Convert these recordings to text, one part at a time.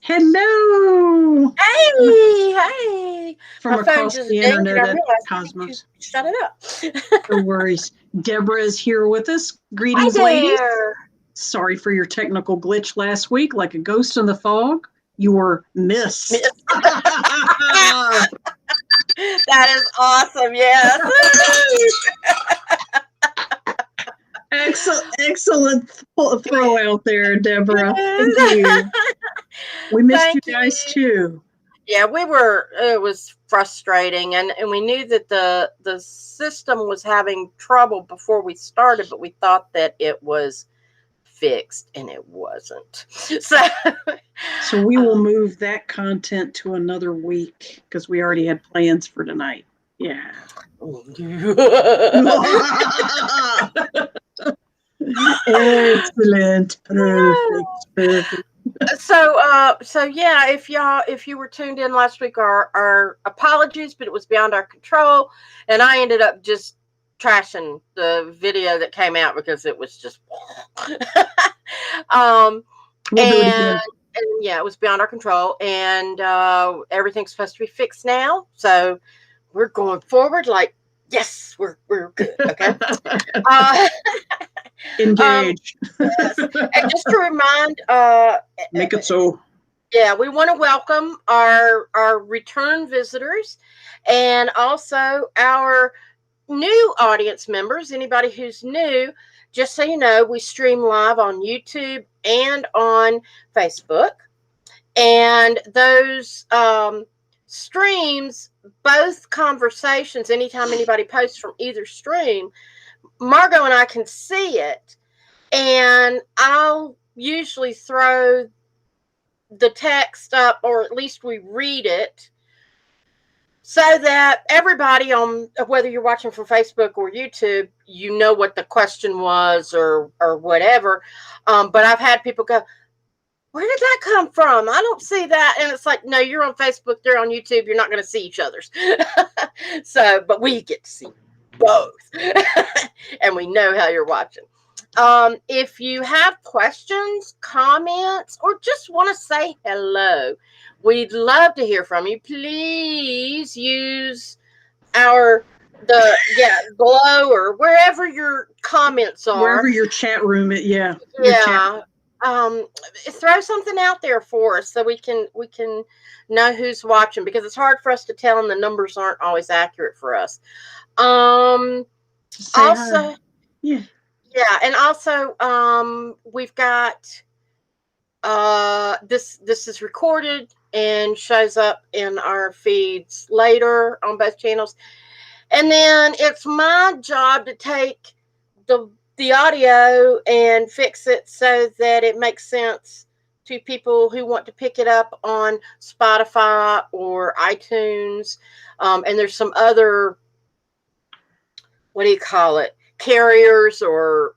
Hello Hey. from My phone across just the dinged and internet I at realized I need to Cosmos. shut it up. No worries. Deborah is here with us. Hi Greetings, ladies. there. Sorry for your technical glitch last week, like a ghost in the fog. You were missed. That is awesome. Yes. Excellent throw out there, Deborah. Thank you. We missed you Thank guys you. too. Yeah, it was frustrating and we knew that the system was having trouble before we started, but we thought that it was fixed and it wasn't. So we will move that content to another week because we already had plans for tonight. Yeah. Excellent. Perfect. So yeah, if you were tuned in last week, our apologies, but it was beyond our control, and I ended up just trashing the video that came out because it was just We'll do it again. and yeah, it was beyond our control, and everything's supposed to be fixed now, so we're going forward like yes, we're good. Okay. Engage. Yes. And just to remind, make it so. Yeah, we want to welcome our return visitors and also our new audience members. Anybody who's new, just so you know, we stream live on YouTube and on Facebook. And those streams, both conversations, anytime anybody posts from either stream, Margot and I can see it. And I'll usually throw the text up, or at least we read it, so that everybody, on whether you're watching from Facebook or YouTube, you know what the question was or whatever. But I've had people go, where did that come from? I don't see that. And it's like, no, you're on Facebook, they're on YouTube, you're not going to see each other's. So, but we get to see both. And we know how you're watching. If you have questions, comments, or just want to say hello, we'd love to hear from you. Please use Glow or wherever your comments are. Wherever your chat room is, yeah. Throw something out there for us so we can know who's watching, because it's hard for us to tell and the numbers aren't always accurate for us. Yeah, and also we've got this is recorded and shows up in our feeds later on both channels. And then it's my job to take the audio and fix it so that it makes sense to people who want to pick it up on Spotify or iTunes. And there's some other, what do you call it, carriers or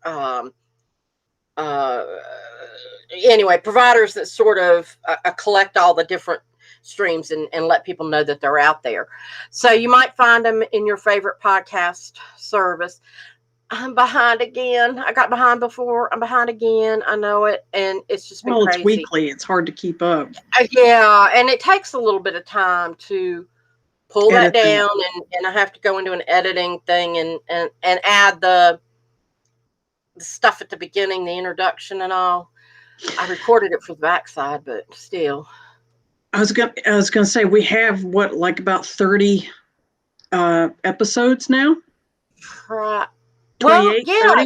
anyway, providers that sort of collect all the different streams and let people know that they're out there. So you might find them in your favorite podcast service. I'm behind again. I got behind before. I'm behind again. I know it. And it's just been crazy. It's weekly. It's hard to keep up. Yeah. And it takes a little bit of time to pull that down. And I have to go into an editing thing and add the stuff at the beginning, the introduction and all. I recorded it for the backside, but still. I was gonna say, we have about 30 episodes now. Right. 28, well,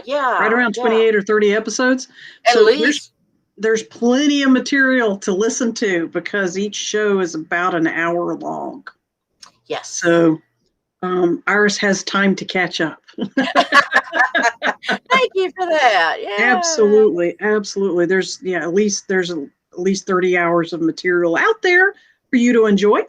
yeah. Right around 28 or 30 episodes. At least. There's plenty of material to listen to because each show is about an hour long. Yes. So Iris has time to catch up. Thank you for that. Yeah. Absolutely. There's at least 30 hours of material out there for you to enjoy.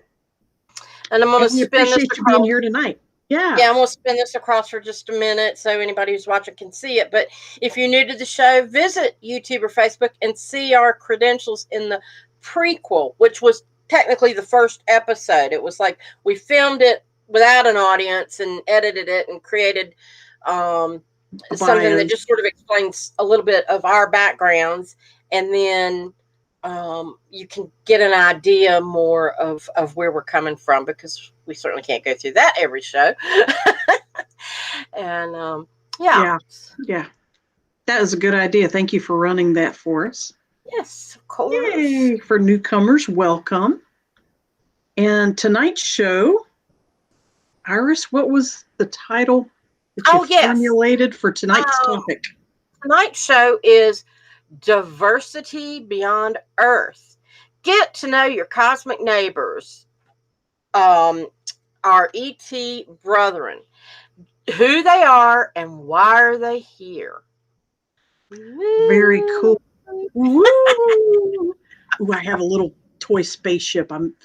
And I'm going to spin this you being here tonight. Yeah. Yeah, I'm going to spin this across for just a minute so anybody who's watching can see it. But if you're new to the show, visit YouTube or Facebook and see our credentials in the prequel, which was technically the first episode. It was like we filmed it without an audience and edited it and created something that just sort of explains a little bit of our backgrounds. And then you can get an idea more of where we're coming from, because we certainly can't go through that every show. And Yeah. That is a good idea. Thank you for running that for us. Yes, of course. Yay. For newcomers, welcome. And tonight's show, Iris, what was the title that you formulated for tonight's topic? Tonight's show is Diversity Beyond Earth. Get to know your cosmic neighbors, our ET brethren, who they are and why are they here. Very cool. Ooh, I have a little toy spaceship. I meant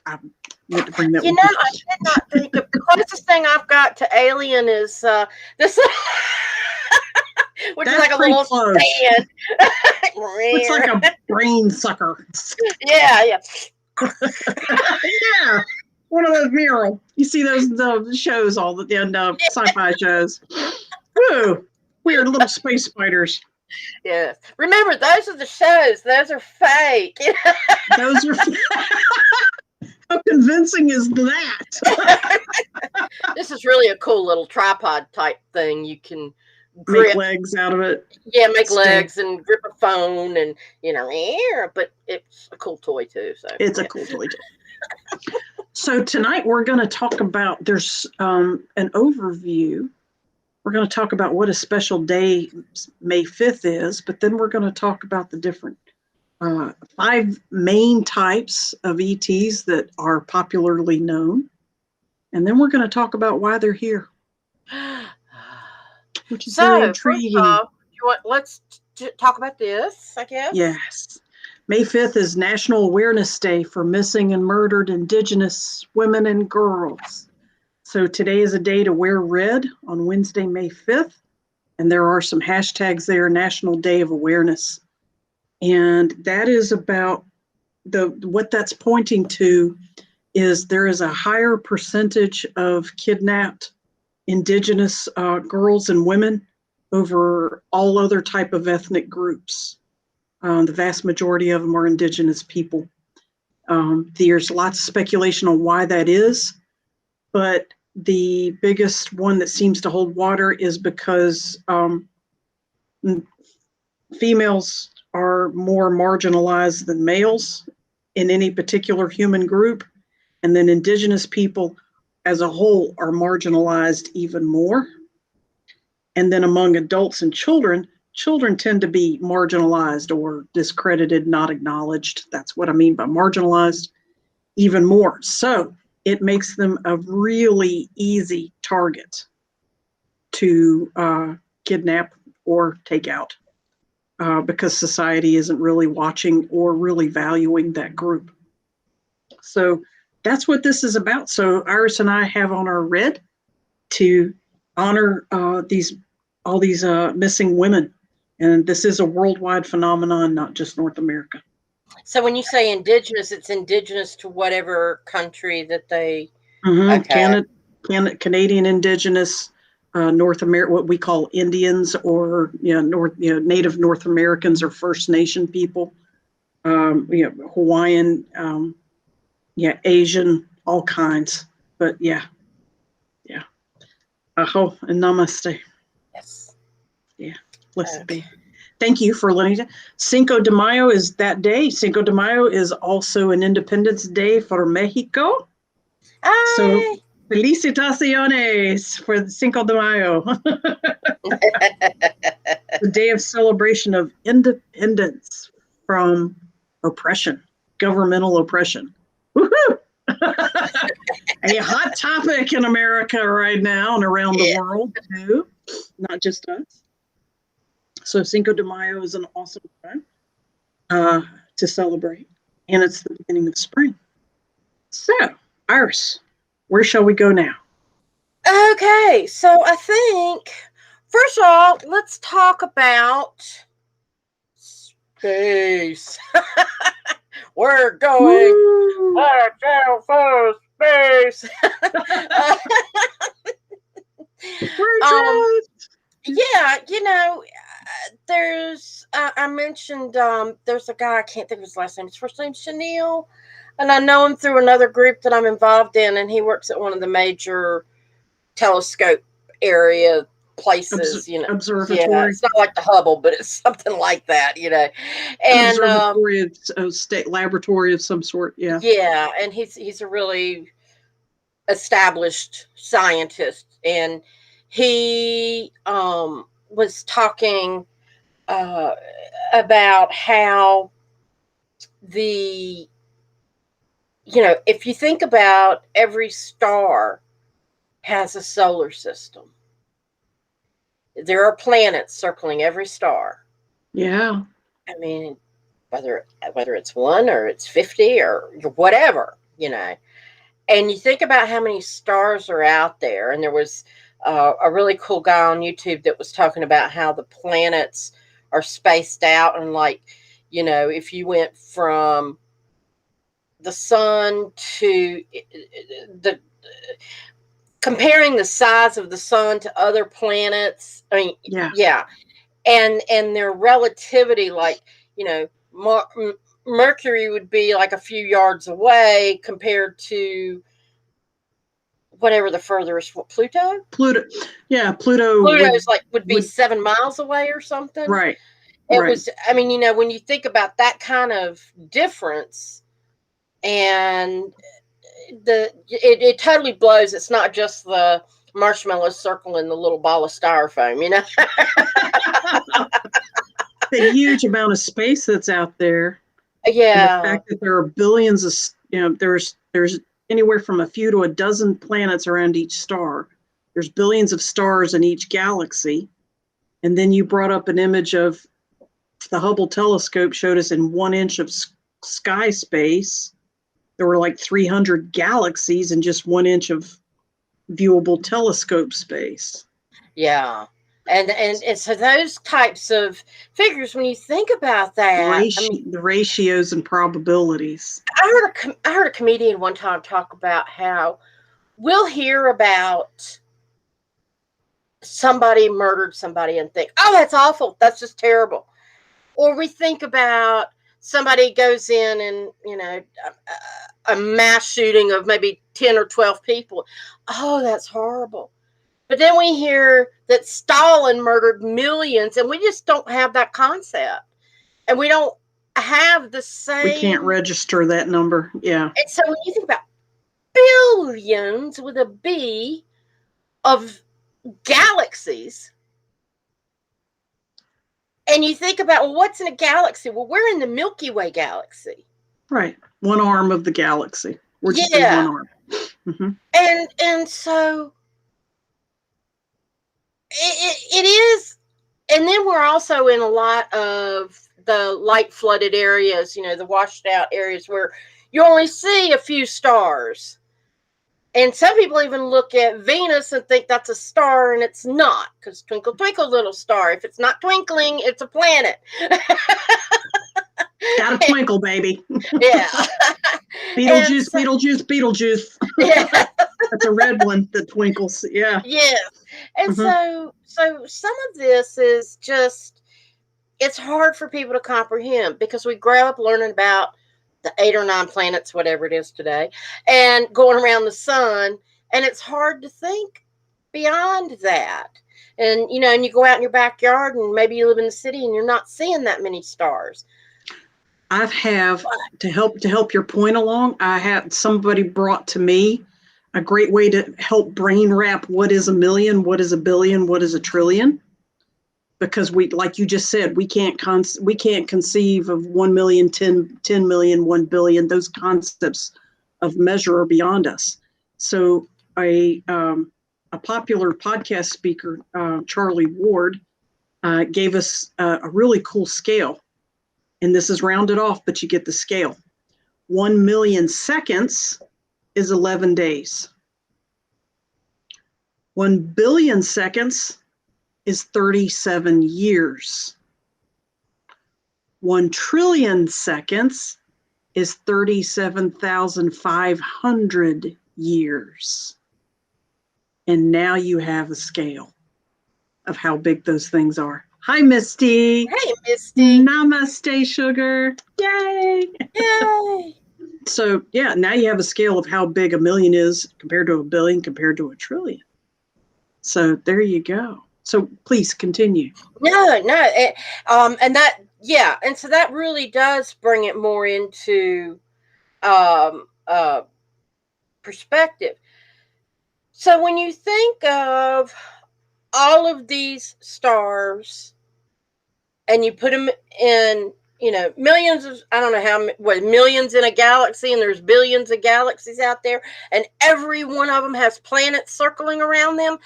to bring that. I did not think of the closest thing I've got to alien is this. Which is like a little stand. Looks like a brain sucker. Yeah. Yeah. One of those mural. You see those shows, all the sci-fi shows. Woo! Weird little space spiders. Yes. Remember, those are the shows. Those are fake. Those are how convincing is that? This is really a cool little tripod type thing. You can make legs out of it. Yeah, make legs and grip a phone and, but it's a cool toy too. So it's a cool toy too. So tonight we're going to talk about, there's an overview. We're going to talk about what a special day May 5th is, but then we're going to talk about the different 5 main types of ETs that are popularly known. And then we're going to talk about why they're here. Which is very intriguing. Let's talk about this, I guess. Yes. May 5th is National Awareness Day for Missing and Murdered Indigenous Women and Girls. So today is a day to wear red on Wednesday, May 5th. And there are some hashtags there, National Day of Awareness. And that is about what that's pointing to is there is a higher percentage of kidnapped Indigenous girls and women over all other type of ethnic groups. The vast majority of them are Indigenous people. There's lots of speculation on why that is, but the biggest one that seems to hold water is because females are more marginalized than males in any particular human group, and then Indigenous people as a whole are marginalized even more. And then among adults and children tend to be marginalized or discredited, not acknowledged. That's what I mean by marginalized even more. So it makes them a really easy target to kidnap or take out because society isn't really watching or really valuing that group. So that's what this is about. So Iris and I have on our red to honor all these missing women. And this is a worldwide phenomenon, not just North America. So when you say Indigenous, it's Indigenous to whatever country that they... Okay. Canadian Indigenous, North America, what we call Indians, or Native North Americans or First Nation people, Hawaiian, Asian, all kinds. But aho and namaste. Yes. Yeah. Blessed be. Thank you for letting me. Cinco de Mayo is that day. Cinco de Mayo is also an Independence Day for Mexico. Ay. So, felicitaciones for the Cinco de Mayo. The day of celebration of independence from oppression, governmental oppression. Woohoo! A hot topic in America right now and around the world too, not just us. So Cinco de Mayo is an awesome time to celebrate, and it's the beginning of spring. So, Iris, where shall we go now? Okay, so I think first of all, let's talk about space. We're going Woo! for space. We're um, trapped. yeah, there's I mentioned there's a guy, I can't think of his last name. His first name's Chanel, and I know him through another group that I'm involved in, and he works at one of the major telescope area places. Yeah, Observatory. it's not like the Hubble, but it's something like that. An And observatory of a state laboratory of some sort. Yeah. yeah, and he's a really established scientist, and he was talking uh, about how the if you think about every star has a solar system, there are planets circling every star. Yeah. I mean, whether it's one or it's 50 or whatever, and you think about how many stars are out there. And there was a really cool guy on YouTube that was talking about how the planets are spaced out, and like, if you went from the sun to the comparing the size of the sun to other planets. I mean, Yeah. yeah, and their relativity, like, Mercury would be like a few yards away compared to whatever the furthest, Pluto. Pluto. Yeah. Pluto Pluto's like would be would 7 miles away or something. right. It Right. was. I mean, when you think about that kind of difference, and it totally blows. It's not just the marshmallow circle in the little ball of styrofoam, The huge amount of space that's out there, and the Yeah. fact that there are billions of, there's anywhere from a few to a dozen planets around each star. There's billions of stars in each galaxy. And then you brought up an image of the Hubble telescope showed us in 1 inch of sky space. There were like 300 galaxies in just 1 inch of viewable telescope space. Yeah. And so those types of figures, when you think about that, I mean, The ratios and probabilities. I heard a comedian one time talk about how we'll hear about somebody murdered somebody and think, oh, that's awful, that's just terrible. Or we think about somebody goes in and, a mass shooting of maybe 10 or 12 people. Oh, that's horrible. But then we hear that Stalin murdered millions, and we just don't have that concept. And we don't have the same. We can't register that number. Yeah. And so when you think about billions with a B of galaxies, and you think about, well, what's in a galaxy? Well, we're in the Milky Way galaxy. Right. One arm of the galaxy. We're just in one arm. Mm-hmm. And so it is. And then we're also in a lot of the light flooded areas, the washed out areas where you only see a few stars. And some people even look at Venus and think that's a star, and it's not, because twinkle, twinkle, little star. If it's not twinkling, it's a planet. Gotta twinkle, baby. Yeah. Beetlejuice, Beetlejuice, Beetlejuice. Yeah. That's a red one that twinkles. Yeah. Yes. And so some of this is just, it's hard for people to comprehend, because we grow up learning about the 8 or 9 planets, whatever it is today, and going around the sun. And it's hard to think beyond that. And, and you go out in your backyard, and maybe you live in the city and you're not seeing that many stars. To help your point along, I had somebody brought to me a great way to help brain wrap what is a million, what is a billion, what is a trillion. Because we, like you just said, we can't conceive of 1 million, 10 million, 1 billion. Those concepts of measure are beyond us. So a popular podcast speaker, Charlie Ward, gave us a really cool scale. And this is rounded off, but you get the scale. 1 million seconds is 11 days. 1 billion seconds is 37 years. 1 trillion seconds is 37,500 years. And now you have a scale of how big those things are. Hi, Misty. Hey, Misty. Namaste, sugar. Yay. Yay. So, yeah, now you have a scale of how big a million is compared to a billion, compared to a trillion. So there you go. So please continue. No. And that, yeah. And so that really does bring it more into perspective. So when you think of all of these stars and you put them in, millions of, I don't know millions in a galaxy, and there's billions of galaxies out there, and every one of them has planets circling around them.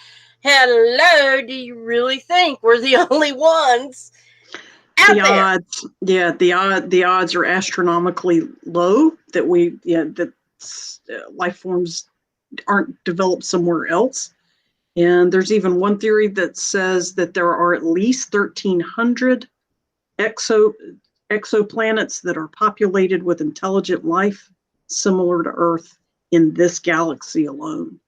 Hello, do you really think we're the only ones out there? Odds, yeah, the odds are astronomically low that life forms aren't developed somewhere else. And there's even one theory that says that there are at least 1,300 exoplanets that are populated with intelligent life similar to Earth in this galaxy alone.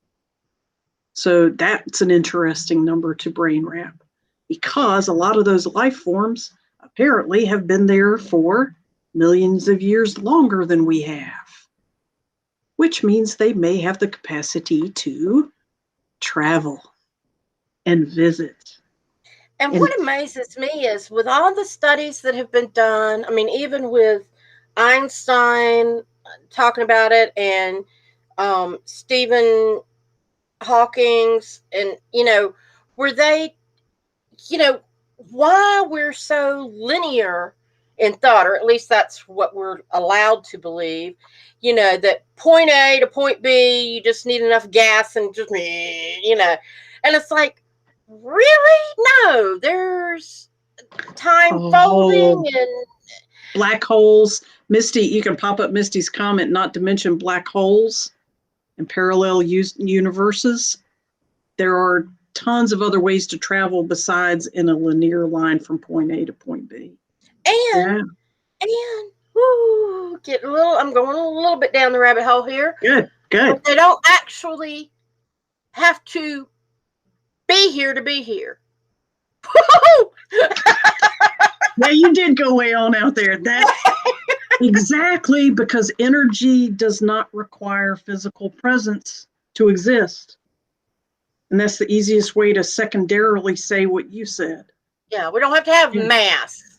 So that's an interesting number to brain wrap, because a lot of those life forms apparently have been there for millions of years longer than we have, which means they may have the capacity to travel and visit. And what amazes me is, with all the studies that have been done, I mean, even with Einstein talking about it, and Stephen Hawking's, and, were they, why we're so linear in thought, or at least that's what we're allowed to believe, that point A to point B, you just need enough gas and just, and it's like, really? No, there's time folding and black holes. Misty, you can pop up Misty's comment, not to mention black holes and parallel universes. There are tons of other ways to travel besides in a linear line from point A to point B. And I'm going a little bit down the rabbit hole here. Good. But they don't actually have to be here to be here. Yeah, you did go way on out there. Exactly, because energy does not require physical presence to exist. And that's the easiest way to secondarily say what you said. Yeah, we don't have to have mass.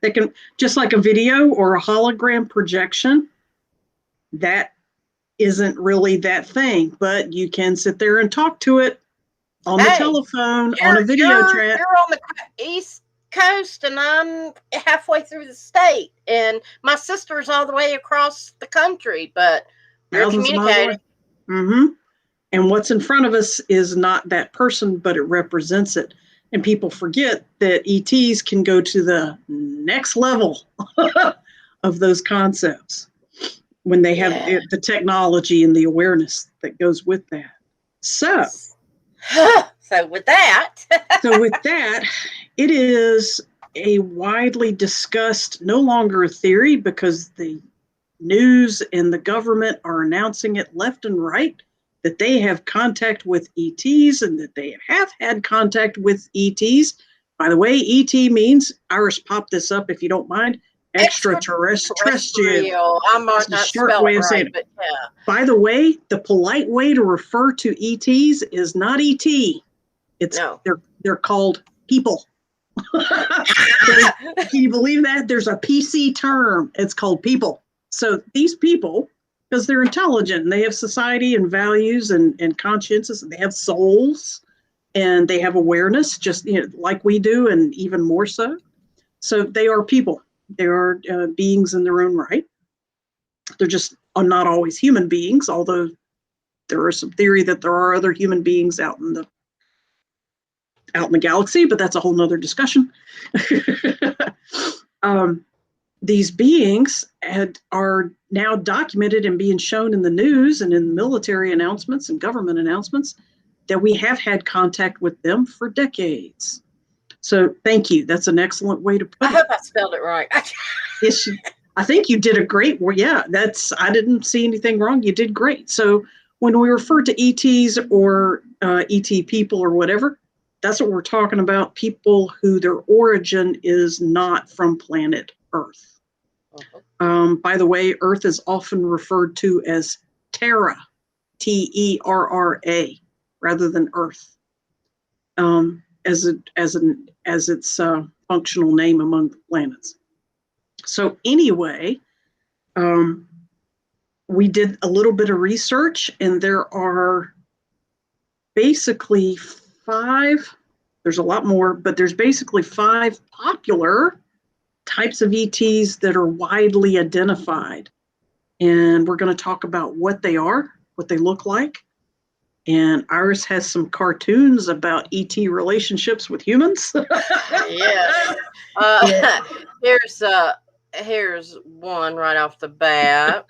They can, just like a video or a hologram projection, that isn't really that thing, but you can sit there and talk to it on the telephone, on a video chat. You're on the East Coast and I'm halfway through the state, and my sister's all the way across the country, but we're communicating. And what's in front of us is not that person, but it represents it. And people forget that ETs can go to the next level of those concepts when they have the technology and the awareness that goes with that. So with that, it is a widely discussed, no longer a theory, because the news and the government are announcing it left and right, that they have contact with ETs and that they have had contact with ETs. By the way, ET means, Iris, pop this up if you don't mind, extraterrestrial. I might not spell it right, but yeah. By the way, the polite way to refer to ETs is not ET. They're called people. Can you believe that? There's a PC term. It's called people. So these people, because they're intelligent and they have society and values and consciences, and they have souls and they have awareness, just like we do, and even more so. So they are people. They are beings in their own right. They're just not always human beings, although there is some theory that there are other human beings out in the galaxy, but that's a whole nother discussion. These beings are now documented and being shown in the news and in military announcements and government announcements that we have had contact with them for decades. So thank you. That's an excellent way to put I it. hope I spelled it right. Yes, I think you did a great. Well, yeah, I didn't see anything wrong. You did great. So when we refer to ETs or ET people or whatever, that's what we're talking about. People who their origin is not from planet Earth. By the way, Earth is often referred to as Terra, Terra, rather than Earth, as its functional name among the planets. So anyway, we did a little bit of research, and there are basically 5, there's a lot more, but there's basically 5 popular types of ETs that are widely identified. And we're going to talk about what they are, what they look like. And Iris has some cartoons about ET relationships with humans. Yes. Here's one right off the bat.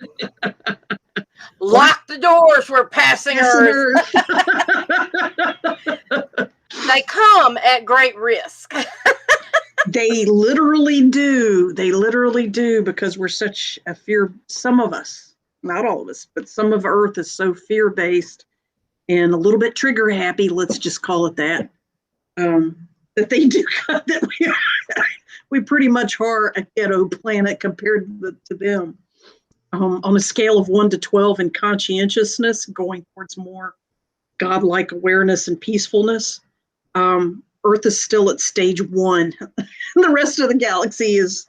Lock the doors. We're passing Earth. They come at great risk. They literally do. They literally do, because we're such a fear. Some of us, not all of us, but some of Earth is so fear-based and a little bit trigger happy. Let's just call it that. That they do that we pretty much are a ghetto planet compared to them. On a scale of 1 to 12 in conscientiousness, going towards more godlike awareness and peacefulness, Earth is still at stage 1. The rest of the galaxy is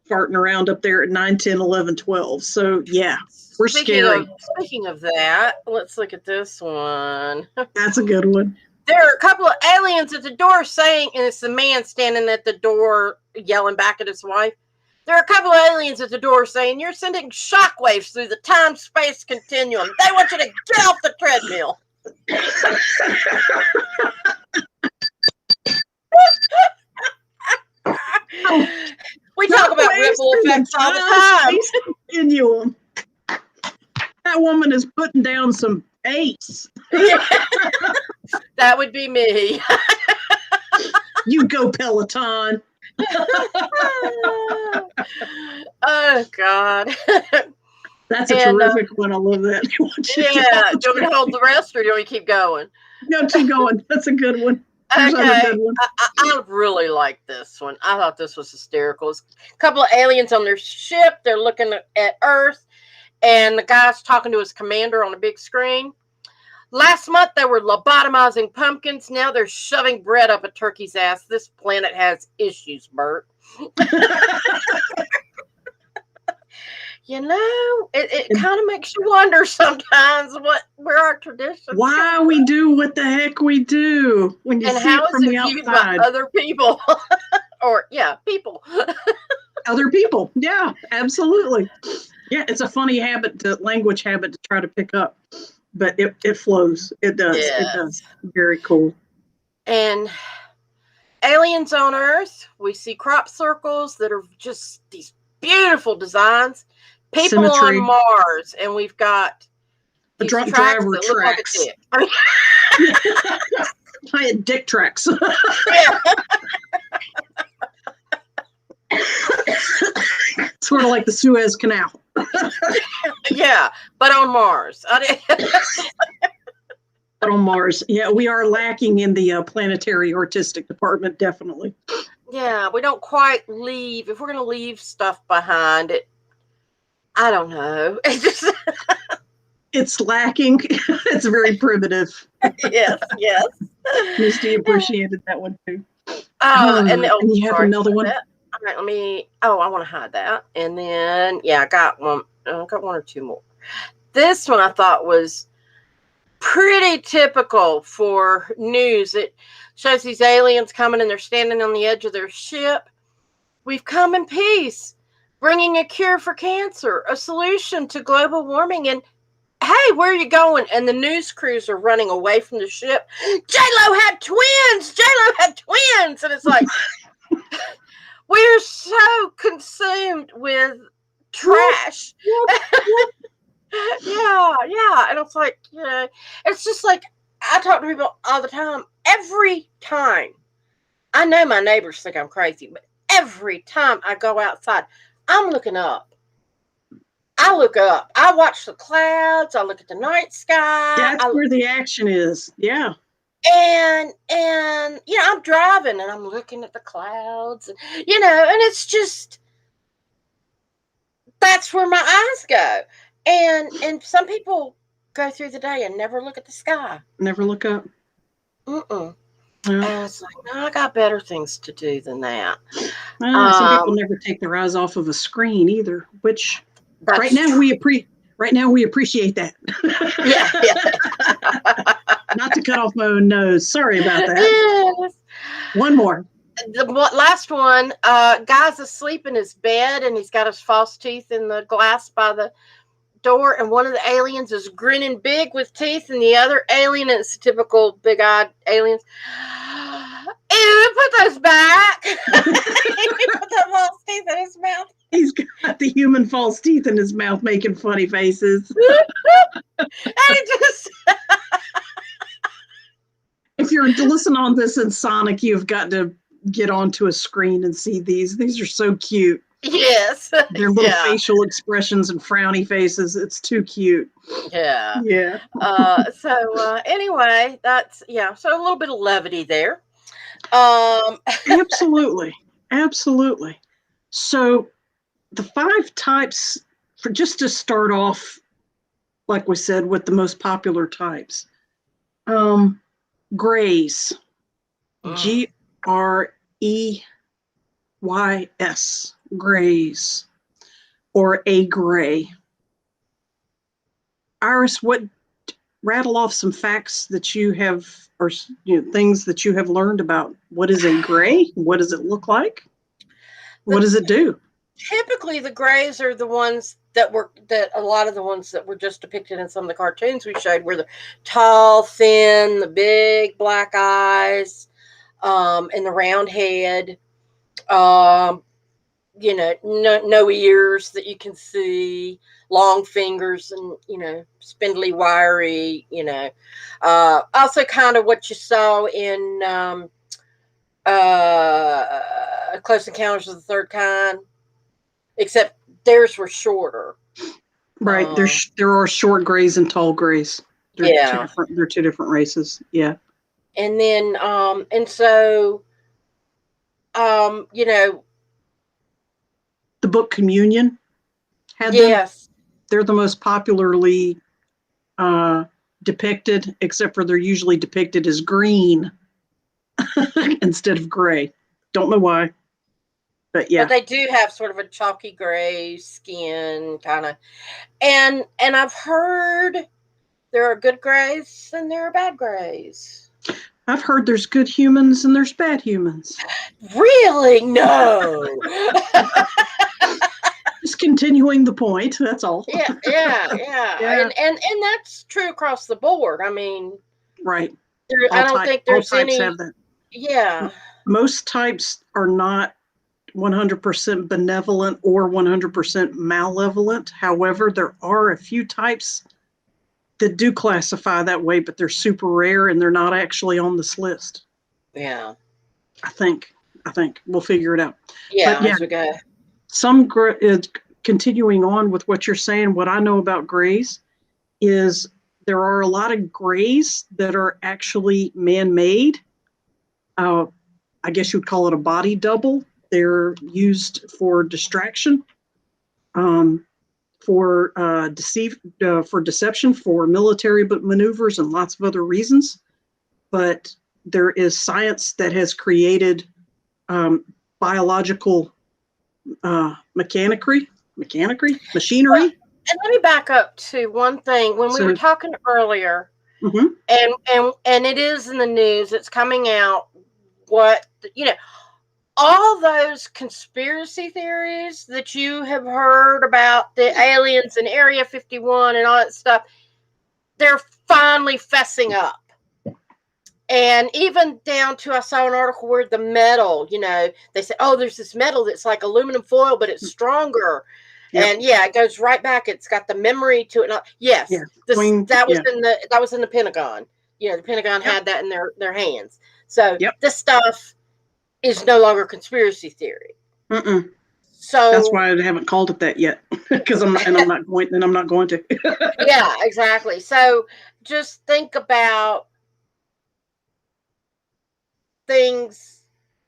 farting around up there at 9, 10, 11, 12. So yeah, we're scary. Speaking of that, let's look at this one. That's a good one. There are a couple of aliens at the door saying, and it's the man standing at the door yelling back at his wife. There are a couple of aliens at the door saying, you're sending shockwaves through the time-space continuum. They want you to get off the treadmill. We talk about ripple effects all the time. Continuum. That woman is putting down some pace. Yeah. That would be me. You go, Peloton. Oh, God. That's a terrific one. I love that. Yeah. Do you want me to hold the rest, or do you want me to keep going? No, keep going. That's a good one. Okay. I really like this one. I thought this was hysterical. It's a couple of aliens on their ship. They're looking at Earth, and the guy's talking to his commander on a big screen. Last month, they were lobotomizing pumpkins. Now they're shoving bread up a turkey's ass. This planet has issues, Bert. You know, it kind of makes you wonder sometimes where our traditions why we do what the heck we do when you see it from the outside. By other people. Or, yeah, people. Other people. Yeah, absolutely. Yeah, it's a funny language habit to try to pick up. But it flows. It does. Yes. It does. Very cool. And aliens on Earth, we see crop circles that are just these beautiful designs. People Symmetry. On Mars, and we've got the drunk driver tracks. Like I had dick tracks. Yeah. Sort of like the Suez Canal. Yeah, but on Mars. But on Mars. Yeah, we are lacking in the planetary artistic department, definitely. Yeah, we don't quite leave. If we're going to leave stuff behind, I don't know. It's lacking. It's very primitive. Yes. Misty appreciated that one too. And you have another one? All right, I want to hide that. And then, yeah, I got one or two more. This one I thought was pretty typical for news. It shows these aliens coming, and they're standing on the edge of their ship. We've come in peace, bringing a cure for cancer, a solution to global warming. And hey, where are you going? And the news crews are running away from the ship. J-Lo had twins. J-Lo had twins. And it's like, we're so consumed with trash. Yeah. And it's like, it's just like, I talk to people all the time. Every time, I know my neighbors think I'm crazy, but every time I go outside, I'm looking up. I look up. I watch the clouds. I look at the night sky. That's where the action is. Yeah. And I'm driving and I'm looking at the clouds, and and it's just, that's where my eyes go. And some people go through the day and never look at the sky. Never look up. Mm-mm. Yeah. And it's like, no, I got better things to do than that. Some people never take their eyes off of a screen either, which right now true. we appreciate that. Yeah. Not to cut off my own nose. Sorry about that. Yes. One more. The last one, guy's asleep in his bed and he's got his false teeth in the glass by the door, and one of the aliens is grinning big with teeth, and the other alien is typical big-eyed aliens. Ew, put those back. He put the false teeth in his mouth. He's got the human false teeth in his mouth making funny faces. And it just... If you're to listen on this in Sonic, you've got to get onto a screen and see these. These are so cute. Yes. Their little facial expressions and frowny faces. It's too cute. Yeah. Yeah. Anyway, that's, so a little bit of levity there. Absolutely. Absolutely. So the 5 types, for just to start off, like we said, with the most popular types. Greys. Greys. Greys. Or a gray. Iris, rattle off some facts that you have, or things that you have learned about what is a gray? What does it look like? What does it do? Typically, the grays are the ones that a lot of the ones that were just depicted in some of the cartoons we showed, were the tall, thin, the big black eyes, and the round head, no ears that you can see, long fingers, and spindly, wiry, also kind of what you saw in Close Encounters of the Third Kind, except theirs were shorter. Right. There are short grays and tall grays. They're two different races. Yeah. And then the book Communion had them. They're the most popularly depicted, except for they're usually depicted as green instead of gray. Don't know why. But yeah. But they do have sort of a chalky gray skin kind of. And I've heard there are good grays and there are bad grays. I've heard there's good humans and there's bad humans. Really? No. Just continuing the point, that's all. Yeah. And that's true across the board. I mean, right. I don't think there's any. Have that. Yeah. Most types are not 100% benevolent or 100% malevolent. However, there are a few types that do classify that way, but they're super rare and they're not actually on this list. Yeah. I think we'll figure it out. Yeah, as we go. Some continuing on with what you're saying, what I know about grays is there are a lot of grays that are actually man-made. I guess you would call it a body double. They're used for distraction, for deception, for military maneuvers, and lots of other reasons. But there is science that has created biological machinery. And let me back up to one thing. When we were talking earlier, mm-hmm. and it is in the news, it's coming out, all those conspiracy theories that you have heard about the aliens in Area 51 and all that stuff, they're finally fessing up. And even down to, I saw an article where the metal, they said, oh, there's this metal that's like aluminum foil, but it's stronger. Yep. And it goes right back. It's got the memory to it. Yes, that was in the Pentagon. the Pentagon Yep. had that in their hands. So Yep. this stuff is no longer conspiracy theory. Mm-mm. So That's why I haven't called it that yet, because I'm not going to. yeah, exactly. So just think about things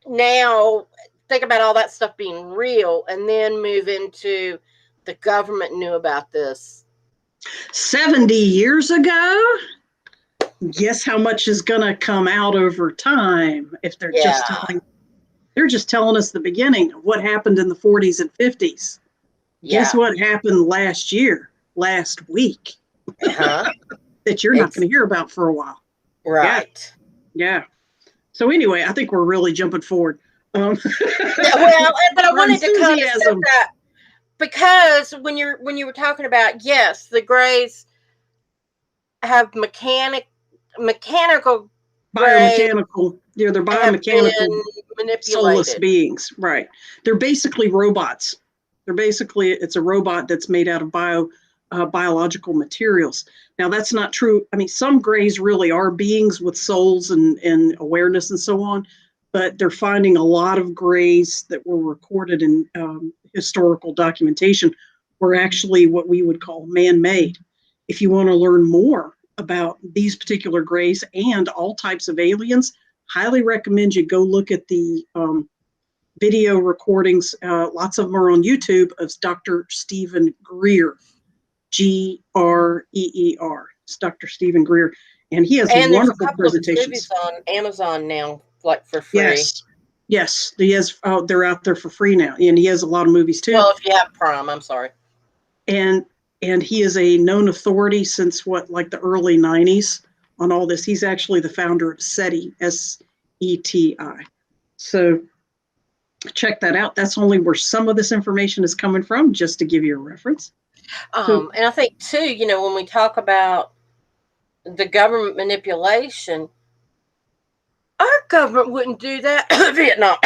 now. Think about all that stuff being real, and then move into the government knew about this 70 years ago. Guess how much is going to come out over time if they're just telling us the beginning of what happened in the 40s and 50s. Guess what happened last week, that you're not going to hear about for a while. Right. Yeah. So anyway, I think we're really jumping forward. Well, but I wanted to kind of say that because when you were talking about, yes, the Greys have mechanical biomechanical. Yeah, they're biomechanical soulless manipulated beings. Right. They're basically robots. It's a robot that's made out of biological materials. Now that's not true. I mean, some Greys really are beings with souls and awareness and so on, but they're finding a lot of Greys that were recorded in historical documentation were actually what we would call man-made. If you want to learn more about these particular Greys and all types of aliens, highly recommend you go look at the video recordings. Lots of them are on YouTube of Dr. Stephen Greer, Greer. It's Dr. Stephen Greer, and he has wonderful presentations. There's a couple of movies on Amazon now, like for free. Yes, he has. They're out there for free now, and he has a lot of movies too. Well, if you have Prime, I'm sorry. And he is a known authority since the early 90s on all this. He's actually the founder of SETI, SETI. So check that out. That's only where some of this information is coming from, just to give you a reference. And I think too, when we talk about the government manipulation, our government wouldn't do that. Vietnam.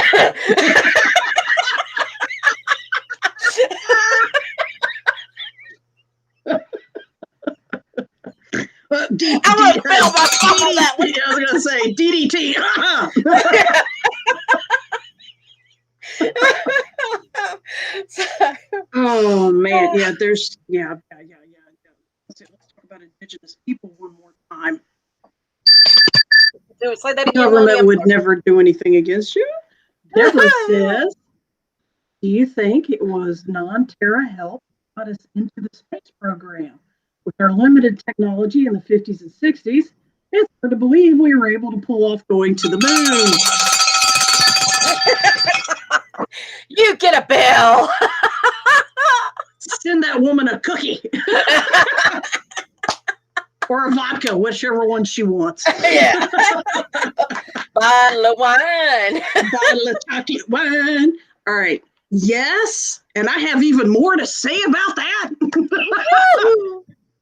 I was going to say DDT. Oh man, yeah. Let's talk about Indigenous people one more time. Say that again, government would never do anything against you. Deborah says, do you think it was non-Terra help got us into the space program? With our limited technology in the 50s and 60s, it's hard to believe we were able to pull off going to the moon. You get a bell. Send that woman a cookie. Or a vodka, whichever one she wants. Yeah. Bottle of wine. Bottle of chocolate wine. All right. Yes. And I have even more to say about that.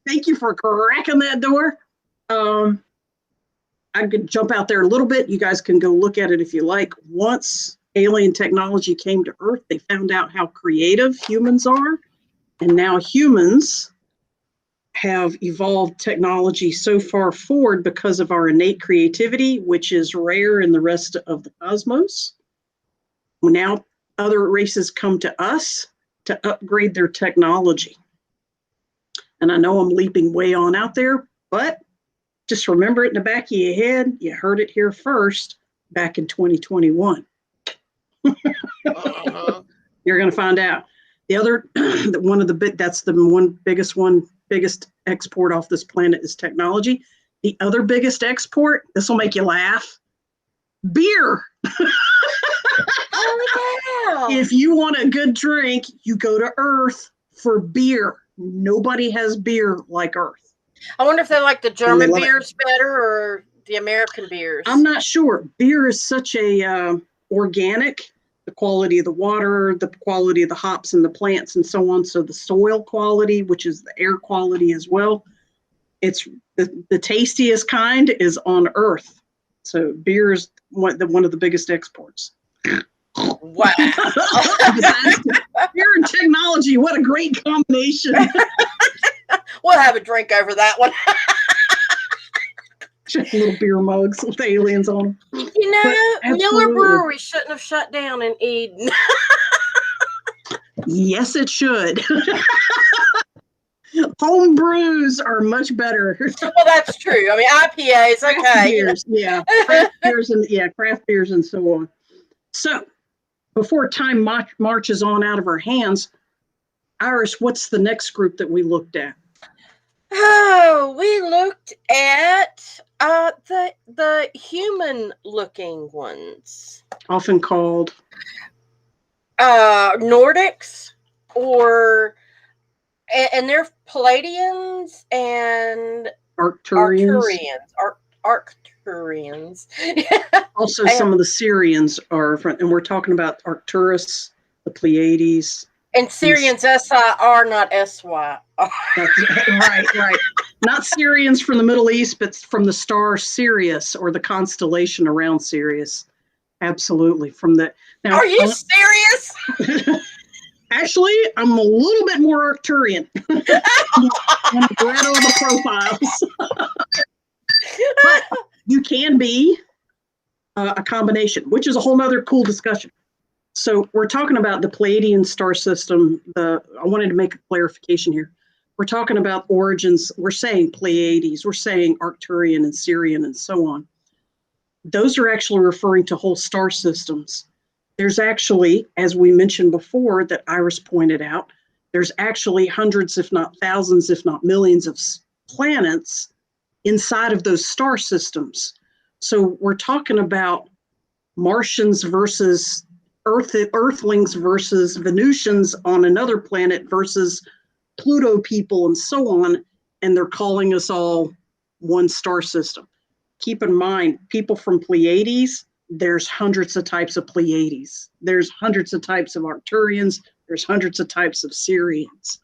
Thank you for cracking that door. I could jump out there a little bit. You guys can go look at it if you like. Once alien technology came to Earth, they found out how creative humans are. And now humans have evolved technology so far forward because of our innate creativity, which is rare in the rest of the cosmos. Now other races come to us to upgrade their technology. And I know I'm leaping way on out there, but just remember it in the back of your head. You heard it here first back in 2021. You're going to find out. The other, that's the biggest export off this planet is technology. The other biggest export, this will make you laugh, beer. Oh, wow. If you want a good drink, you go to Earth for beer. Nobody has beer like Earth. I wonder if they like the German beers better or the American beers. I'm not sure. Beer is such a organic, the quality of the water, the quality of the hops and the plants and so on. So the soil quality, which is the air quality as well. It's the tastiest kind is on Earth. So beer is one of the biggest exports. Wow. Beer and technology, what a great combination. We'll have a drink over that one. Little beer mugs with aliens on them. You know, Miller absolutely. Brewery shouldn't have shut down in Eden. Yes, it should. Home brews are much better. Well, that's true. I mean, IPAs, Craft okay. beers, yeah, craft beers and so on. So, before time marches on out of our hands, Iris, what's the next group that we looked at? Oh, we looked at the human-looking ones, Often called Nordics, and they're Palladians and Arcturians. Arcturians. Also, some of the Syrians are, and we're talking about Arcturus, the Pleiades. And Syrians, S-I-R, not S-Y. Right. Not Syrians from the Middle East, but from the star Sirius or the constellation around Sirius. Absolutely. Now, are you serious? Actually, I'm a little bit more Arcturian. I've read all the profiles. But you can be a combination, which is a whole nother cool discussion. So we're talking about the Pleiadian star system. I wanted to make a clarification here. We're talking about origins. We're saying Pleiades. We're saying Arcturian and Sirian and so on. Those are actually referring to whole star systems. There's actually, as we mentioned before, that Iris pointed out, there's actually hundreds, if not thousands, if not millions of planets inside of those star systems. So we're talking about Martians versus Earthlings versus Venusians on another planet versus Pluto people and so on, and they're calling us all one star system. Keep in mind, people from Pleiades, there's hundreds of types of Pleiades. There's hundreds of types of Arcturians. There's hundreds of types of Sirians.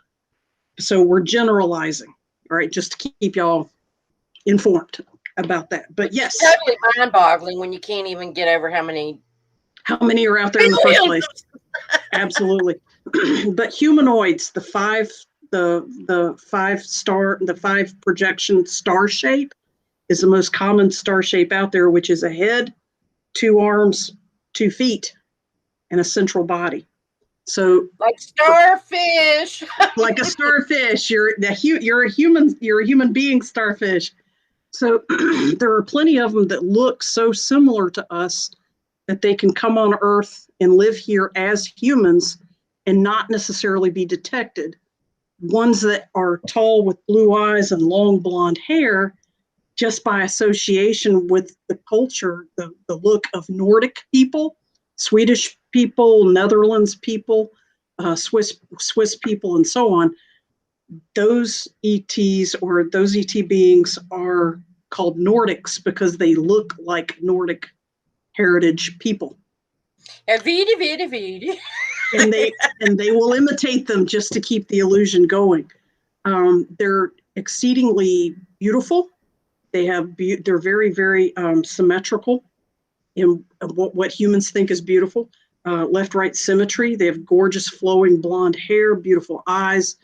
So we're generalizing, all right, just to keep y'all informed about that. But yes. It's totally mind-boggling when you can't even get over how many are out there in the first place. Absolutely. But humanoids, the five projection star shape is the most common star shape out there, which is a head, 2 arms, 2 feet, and a central body. So like starfish. Like a starfish. You're a human being starfish. So there are plenty of them that look so similar to us that they can come on Earth and live here as humans and not necessarily be detected. Ones that are tall with blue eyes and long blonde hair, just by association with the culture, the look of Nordic people, Swedish people, Netherlands people, Swiss people, and so on. Those ETs or those ET beings are called Nordics because they look like Nordic heritage people. And they will imitate them just to keep the illusion going. They're exceedingly beautiful. They're very, very symmetrical in what humans think is beautiful. Left-right symmetry. They have gorgeous flowing blonde hair, beautiful eyes.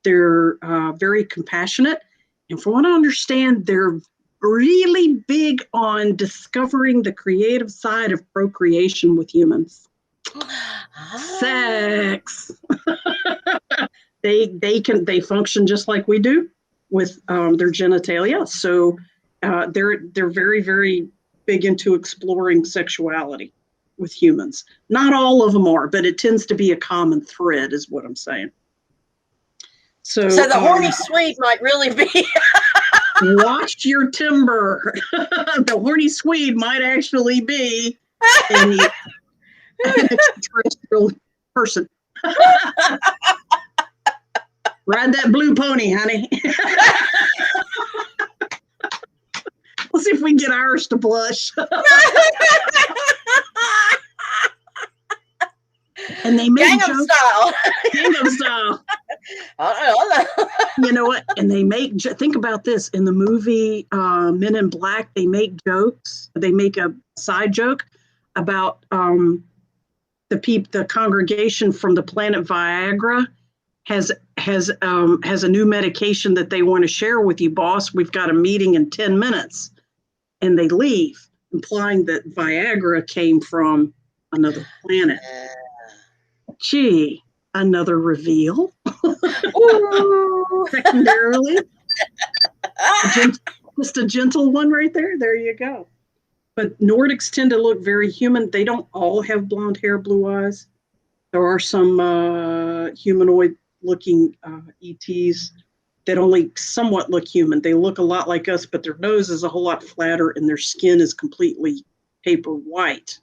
They're very compassionate. And from what I understand, they're really big on discovering the creative side of procreation with humans. Sex. They function just like we do with their genitalia. So they're very, very big into exploring sexuality with humans. Not all of them are, but it tends to be a common thread, is what I'm saying. So the horny Swede might really be. Watch your timber. The horny Swede might actually be an extraterrestrial person. Ride that blue pony, honey. We'll see if we can get Irish to blush. And they make Gangnam Style. Gangnam Style. You know what? And they think about this in the movie Men in Black. They make jokes. They make a side joke about the congregation from the planet Viagra has a new medication that they want to share with you, boss. We've got a meeting in 10 minutes. and they leave, implying that Viagra came from another planet. Gee, another reveal. Ooh. Secondarily, just a gentle one right there. There you go. But Nordics tend to look very human. They don't all have blonde hair, blue eyes. There are some humanoid-looking ETs that only somewhat look human. They look a lot like us, but their nose is a whole lot flatter and their skin is completely paper white.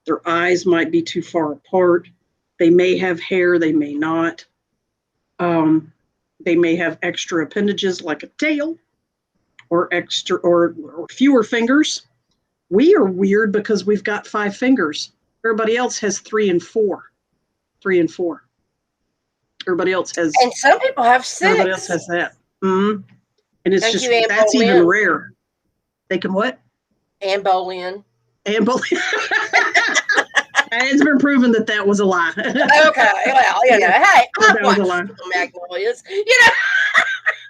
Their eyes might be too far apart. They may have hair, they may not. They may have extra appendages like a tail or extra or fewer fingers. We are weird because we've got 5 fingers. Everybody else has 3 and 4. 3 and 4. Everybody else has. And some people have 6. Everybody else has that. Mm-hmm. And it's Thank just you, Anne that's Boleyn. even rare. They can what? Anne Boleyn. Anne Boleyn. It's been proven that that was a lie. Okay, well, you know, hey, I've That was a watched lie. the Magnolias. You know.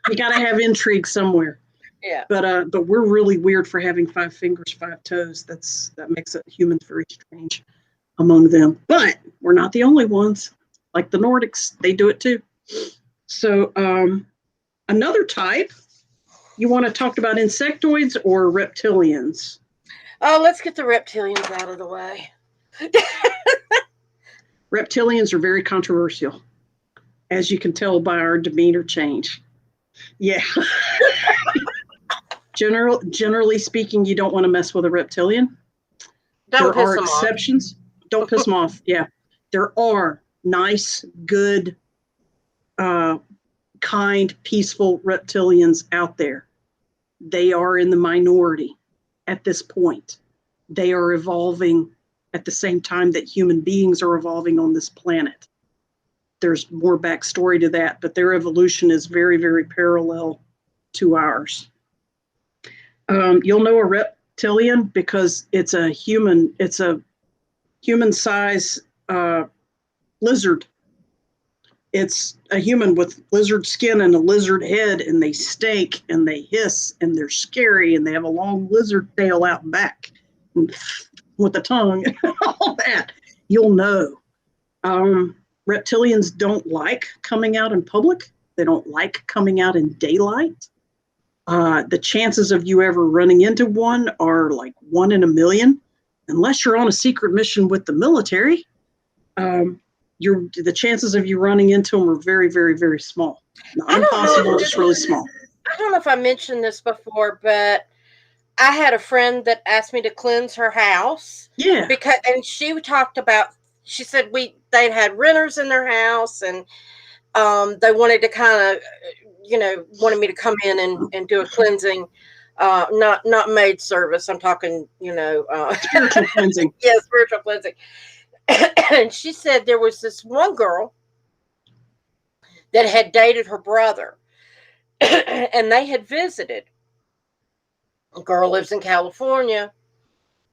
You got to have intrigue somewhere. Yeah. But we're really weird for having 5 fingers, 5 toes. That makes it humans very strange among them. But we're not the only ones. Like the Nordics, they do it too. So another type, you want to talk about insectoids or reptilians? Oh, let's get the reptilians out of the way. Reptilians are very controversial, as you can tell by our demeanor change. Yeah. Generally speaking, you don't want to mess with a reptilian. Don't There piss are them off. exceptions. Don't piss them off. Yeah. There are nice, good, kind, peaceful reptilians out there. They are in the minority at this point. They are evolving at the same time that human beings are evolving on this planet. There's more backstory to that, but their evolution is very, very parallel to ours. You'll know a reptilian because it's a human size lizard. It's a human with lizard skin and a lizard head, and they stink and they hiss and they're scary and they have a long lizard tail out back with a tongue and all that. You'll know. Reptilians don't like coming out in public. They don't like coming out in daylight. The chances of you ever running into one are like 1 in a million, unless you're on a secret mission with the military. The chances of you running into them are very, very, very small. Not impossible, just really small. I don't know if I mentioned this before, but I had a friend that asked me to cleanse her house. Yeah. And she talked about, she said they'd had renters in their house and they wanted to kind of, wanted me to come in and do a cleansing, not maid service. I'm talking, spiritual cleansing. Yeah, spiritual cleansing. And she said there was this one girl that had dated her brother and they had visited. A girl lives in California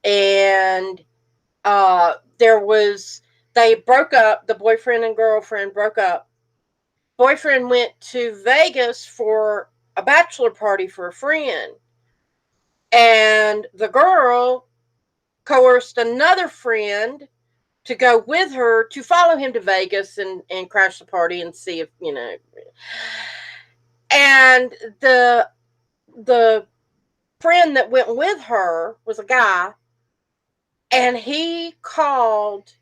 and they broke up. The boyfriend and girlfriend broke up. Boyfriend went to Vegas for a bachelor party for a friend. And the girl coerced another friend to go with her to follow him to Vegas and crash the party and see if, And the friend that went with her was a guy, and he called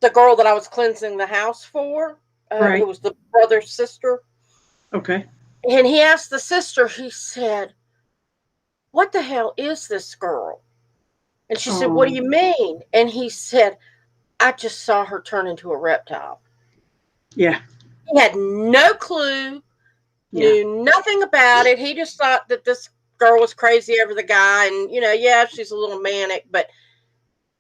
the girl that I was cleansing the house for, Right. who was the brother's sister. Okay. And he asked the sister, he said, "What the hell is this girl?" And she said, "What do you mean?" And he said, "I just saw her turn into a reptile." Yeah. He had no clue, knew nothing about it. He just thought that this girl was crazy over the guy. And, she's a little manic, but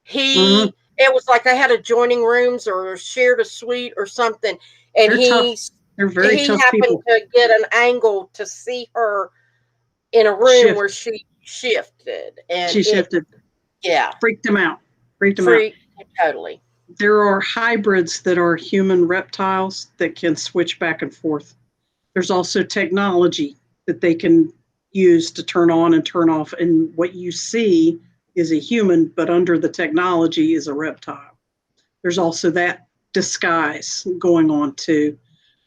it was like they had adjoining rooms or shared a suite or something. And They're very tough happened people. to get an angle to see her in a room where she shifted. And she shifted. Yeah. Freaked him out. Totally. There are hybrids that are human reptiles that can switch back and forth. There's also technology that they can use to turn on and turn off. And what you see is a human, but under the technology is a reptile. There's also that disguise going on too.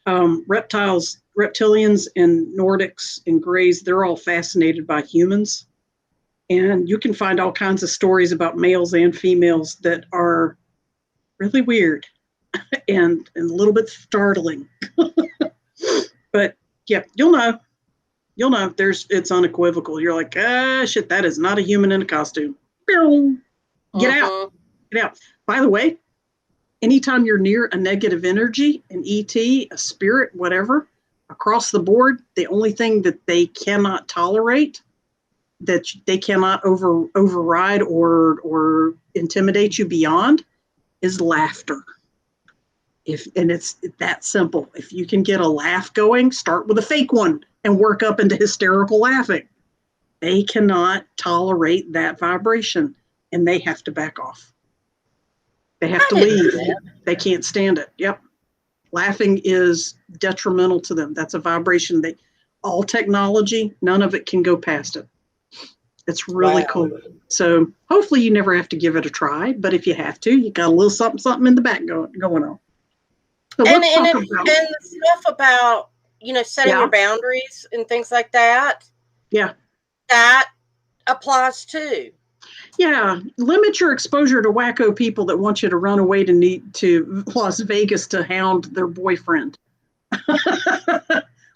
Reptilians and Nordics and Greys, they're all fascinated by humans. And you can find all kinds of stories about males and females that are really weird and a little bit startling. But yeah, you'll know. It's unequivocal. You're like, shit, that is not a human in a costume. Get out. Get out. By the way, anytime you're near a negative energy, an ET, a spirit, whatever, across the board, the only thing that they cannot tolerate, that they cannot override or intimidate you beyond, is laughter. And it's that simple. If you can get a laugh going, start with a fake one and work up into hysterical laughing. They cannot tolerate that vibration, and they have to back off. They have to leave. They can't stand it. Yep. Laughing is detrimental to them. That's a vibration that all technology, none of it can go past it. It's really cool. So hopefully you never have to give it a try, but if you have to, you got a little something in the back going on. So and the stuff about, setting your boundaries and things like that. Yeah. That applies too. Yeah. Limit your exposure to wacko people that want you to run away to Las Vegas to hound their boyfriend.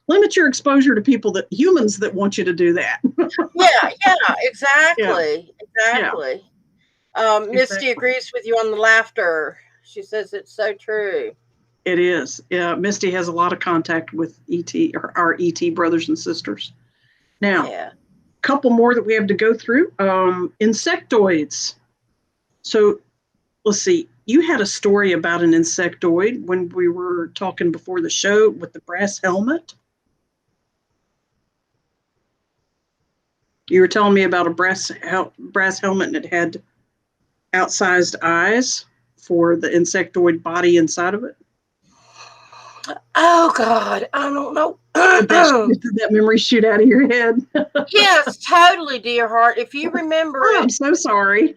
Limit your exposure to humans that want you to do that. Yeah, exactly. Exactly. Yeah. Misty agrees with you on the laughter. She says it's so true. It is. Yeah, Misty has a lot of contact with ET, or our ET brothers and sisters. Now, a couple more that we have to go through. Insectoids. So let's see. You had a story about an insectoid when we were talking before the show with the brass helmet. You were telling me about a brass helmet and it had outsized eyes for the insectoid body inside of it. Oh God, I don't know. Did that memory shoot out of your head? Yes, totally, dear heart. If you remember it. I'm so sorry.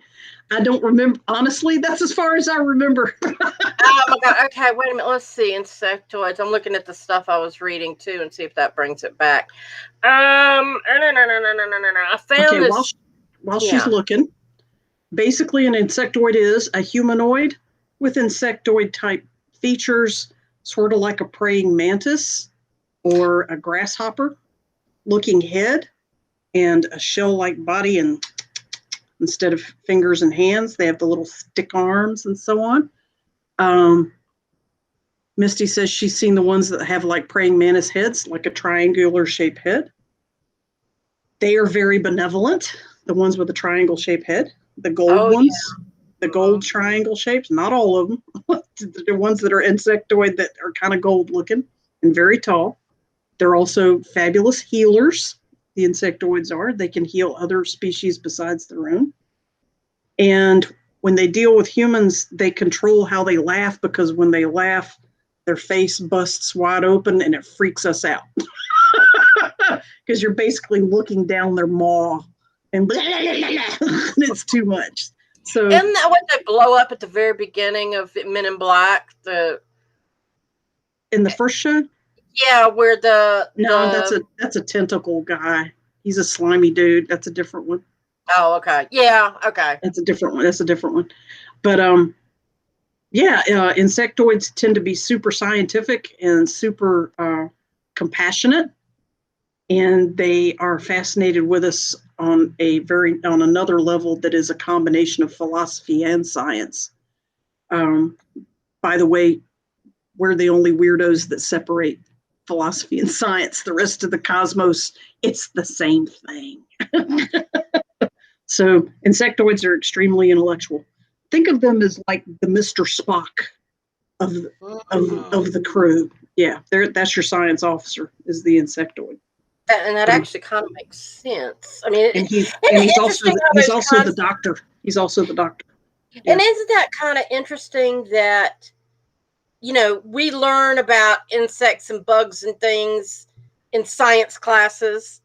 I don't remember. Honestly, that's as far as I remember. Oh my God. Okay, wait a minute. Let's see. Insectoids. I'm looking at the stuff I was reading too and see if that brings it back. No. I found this. While she's looking, basically an insectoid is a humanoid with insectoid type features, sort of like a praying mantis or a grasshopper looking head and a shell-like body, and instead of fingers and hands, they have the little stick arms and so on. Misty says she's seen the ones that have like praying mantis heads, like a triangular shaped head. They are very benevolent, the ones with the triangle shaped head, the gold ones. Yeah. The gold triangle shapes, not all of them. The ones that are insectoid that are kind of gold looking and very tall. They're also fabulous healers. The insectoids are. They can heal other species besides their own. And when they deal with humans, they control how they laugh, because when they laugh, their face busts wide open and it freaks us out. Because you're basically looking down their maw and blah, blah, blah, blah. It's too much. So, isn't that what they blow up at the very beginning of Men in Black? In the first show? Yeah, where that's a tentacle guy. He's a slimy dude. That's a different one. Oh, okay. Yeah, okay. That's a different one. But insectoids tend to be super scientific and super compassionate, and they are fascinated with us on another level that is a combination of philosophy and science. By the way, we're the only weirdos that separate philosophy and science. The rest of the cosmos, it's the same thing. So insectoids are extremely intellectual. Think of them as like the Mr. Spock of the crew. Yeah, that's your science officer, is the insectoid. And that actually kind of makes sense. I mean, he's also the doctor. He's also the doctor. Yeah. And isn't that kind of interesting that, we learn about insects and bugs and things in science classes,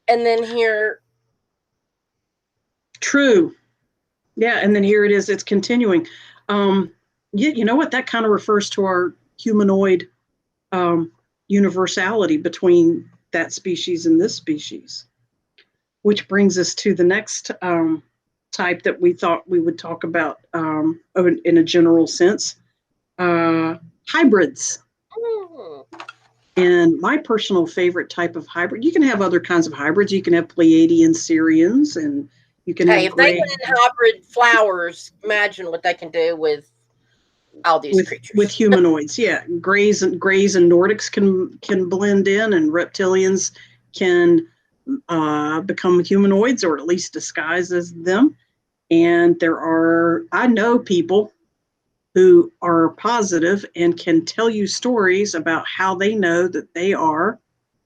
And then here. True. Yeah, and then here it is. It's continuing. You know what? That kind of refers to our humanoid universality between that species and this species, which brings us to the next type that we thought we would talk about in a general sense, hybrids. Mm. And my personal favorite type of hybrid, you can have other kinds of hybrids. You can have Pleiadian Syrians, and you can Hey, have if they can hybrid flowers, imagine what they can do with all these creatures. With humanoids. Yeah, Greys and Nordics can blend in, and reptilians can become humanoids, or at least disguise as them. And I know people who are positive and can tell you stories about how they know that they are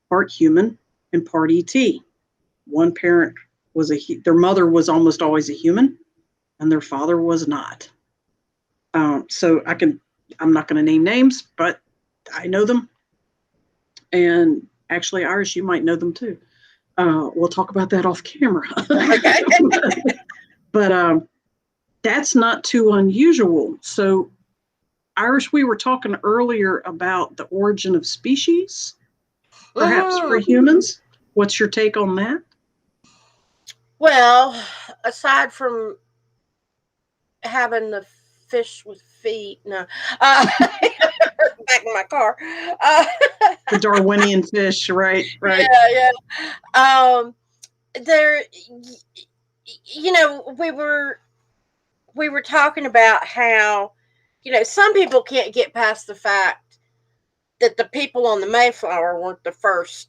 part human and part ET. One parent their mother was almost always a human, and their father was not. So I'm not going to name names, but I know them. And actually, Iris, you might know them too. We'll talk about that off camera. Okay. But that's not too unusual. So, Iris, we were talking earlier about the origin of species, perhaps for humans. What's your take on that? Well, aside from having the fish with feet, no. Back in my car. The Darwinian fish, right? Yeah. There, we were talking about how, some people can't get past the fact that the people on the Mayflower weren't the first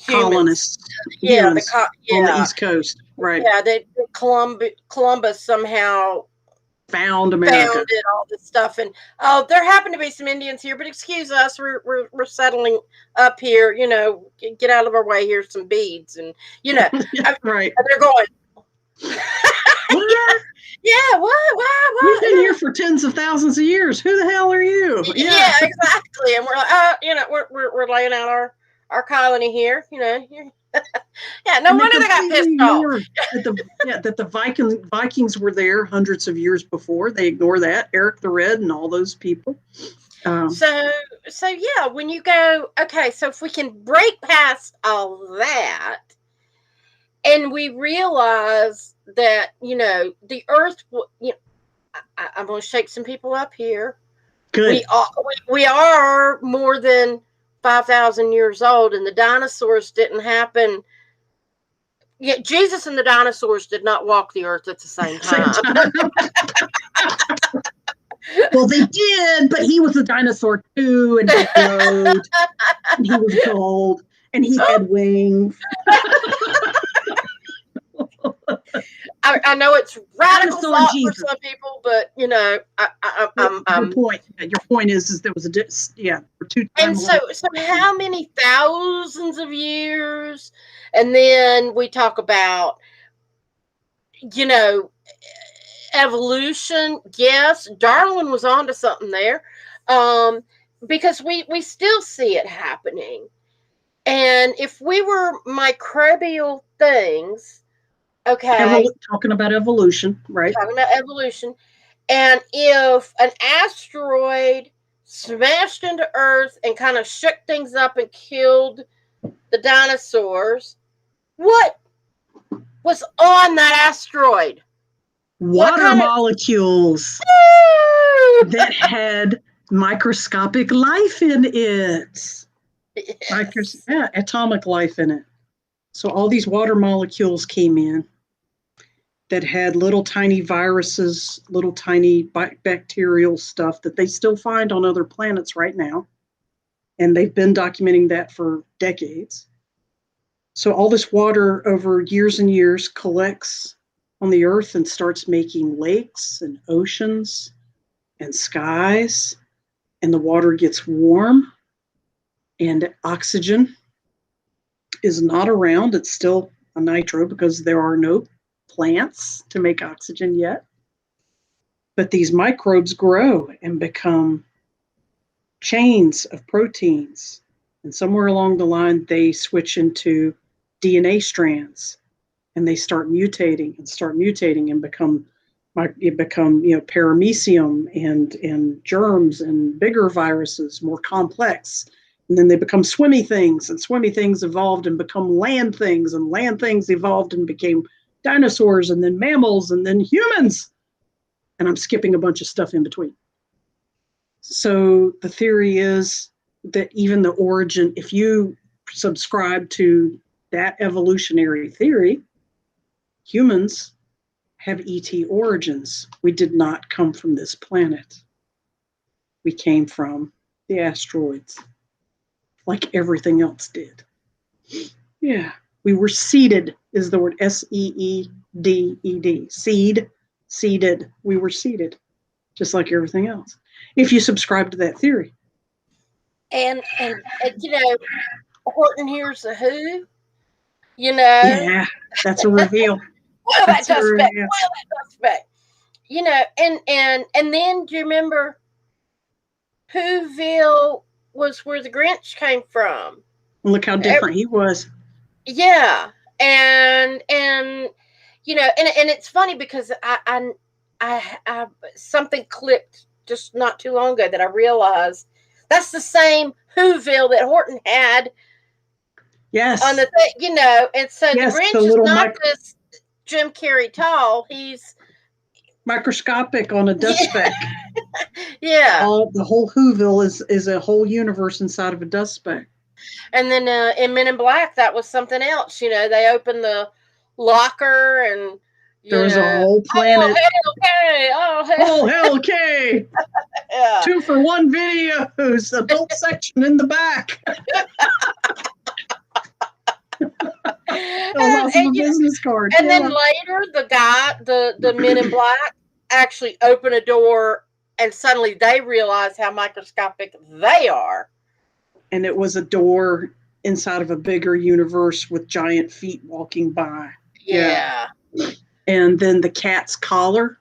colonists. On the East Coast, right? Yeah, Columbus somehow found America, founded all this stuff, and there happen to be some Indians here, but excuse us, we're settling up here. Get out of our way. Here's some beads, and right. They're going. Yeah, what? We've been here for tens of thousands of years. Who the hell are you? Yeah, exactly. And we're like, we're laying out our colony here. Yeah, no wonder they got pissed off. That the Vikings were there hundreds of years before. They ignore that. Eric the Red and all those people. So yeah, when you go, okay, so if we can break past all that, and we realize that, the earth, I'm going to shake some people up here. Good. We are more than 5,000 years old, and the dinosaurs didn't happen. Yeah, Jesus and the dinosaurs did not walk the earth at the same time. Well, they did, but he was a dinosaur too, and he glowed, and he was gold, and he had wings. I know it's radical thought for some people, but your point is there was for two. And so how many thousands of years? And then we talk about, evolution. Yes, Darwin was onto something there, because we still see it happening. And if we were microbial things. Okay. Talking about evolution, right? Talking about evolution. And if an asteroid smashed into Earth and kind of shook things up and killed the dinosaurs, what was on that asteroid? Water molecules that had microscopic life in it. Yes. Atomic life in it. So all these water molecules came in that had little tiny viruses, little tiny bacterial stuff that they still find on other planets right now. And they've been documenting that for decades. So all this water over years and years collects on the Earth and starts making lakes and oceans and skies. And the water gets warm, and oxygen is not around. It's still a nitro because there are no plants to make oxygen yet. But these microbes grow and become chains of proteins And somewhere along the line, they switch into DNA strands, and they start mutating and become paramecium and germs and bigger viruses, more complex. And then they become swimmy things, and swimmy things evolved and become land things, and land things evolved and became dinosaurs, and then mammals, and then humans. And I'm skipping a bunch of stuff in between. So the theory is that even the origin, if you subscribe to that evolutionary theory, humans have ET origins. We did not come from this planet. We came from the asteroids, like everything else did. Yeah, we were seeded, is the word, seeded. Seeded. We were seeded, just like everything else, if you subscribe to that theory. And Horton hears the Who. Yeah, that's a reveal. Well, that suspect. Well, that suspect. And then do you remember Whoville was where the Grinch came from? Look how different he was. Yeah, and it's funny because I something clicked just not too long ago that I realized that's the same Whoville that Horton had. Yes. On the thing, and so yes, the Grinch is not this Jim Carrey tall. He's microscopic on a dust speck. Yeah. The whole Whoville is a whole universe inside of a dust speck. And then in Men in Black, that was something else. They opened the locker and there was a whole planet. Oh, hell okay. Yeah. 2-for-1 videos, adult section in the back. And business card. And then later, the guy, the Men in Black, actually open a door, and suddenly they realize how microscopic they are. And it was a door inside of a bigger universe with giant feet walking by. Yeah. And then the cat's collar,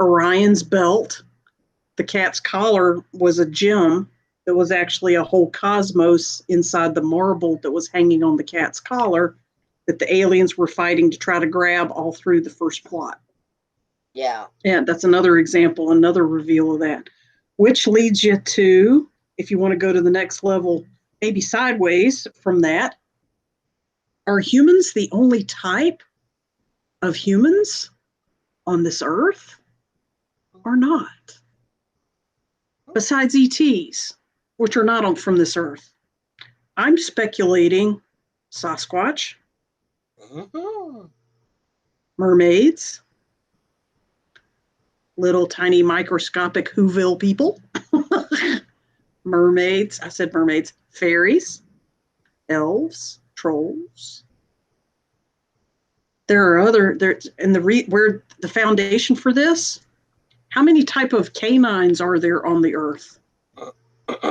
Orion's belt. The cat's collar was a gem that was actually a whole cosmos inside the marble that was hanging on the cat's collar that the aliens were fighting to try to grab all through the first plot. Yeah. Yeah, that's another example, another reveal of that. Which leads you to, if you want to go to the next level, maybe sideways from that, are humans the only type of humans on this earth or not? Besides ETs, which are not from this earth. I'm speculating Sasquatch, mermaids, little tiny microscopic Whoville people, mermaids, I said mermaids, fairies, elves, trolls. There are where the foundation for this, how many type of canines are there on the earth?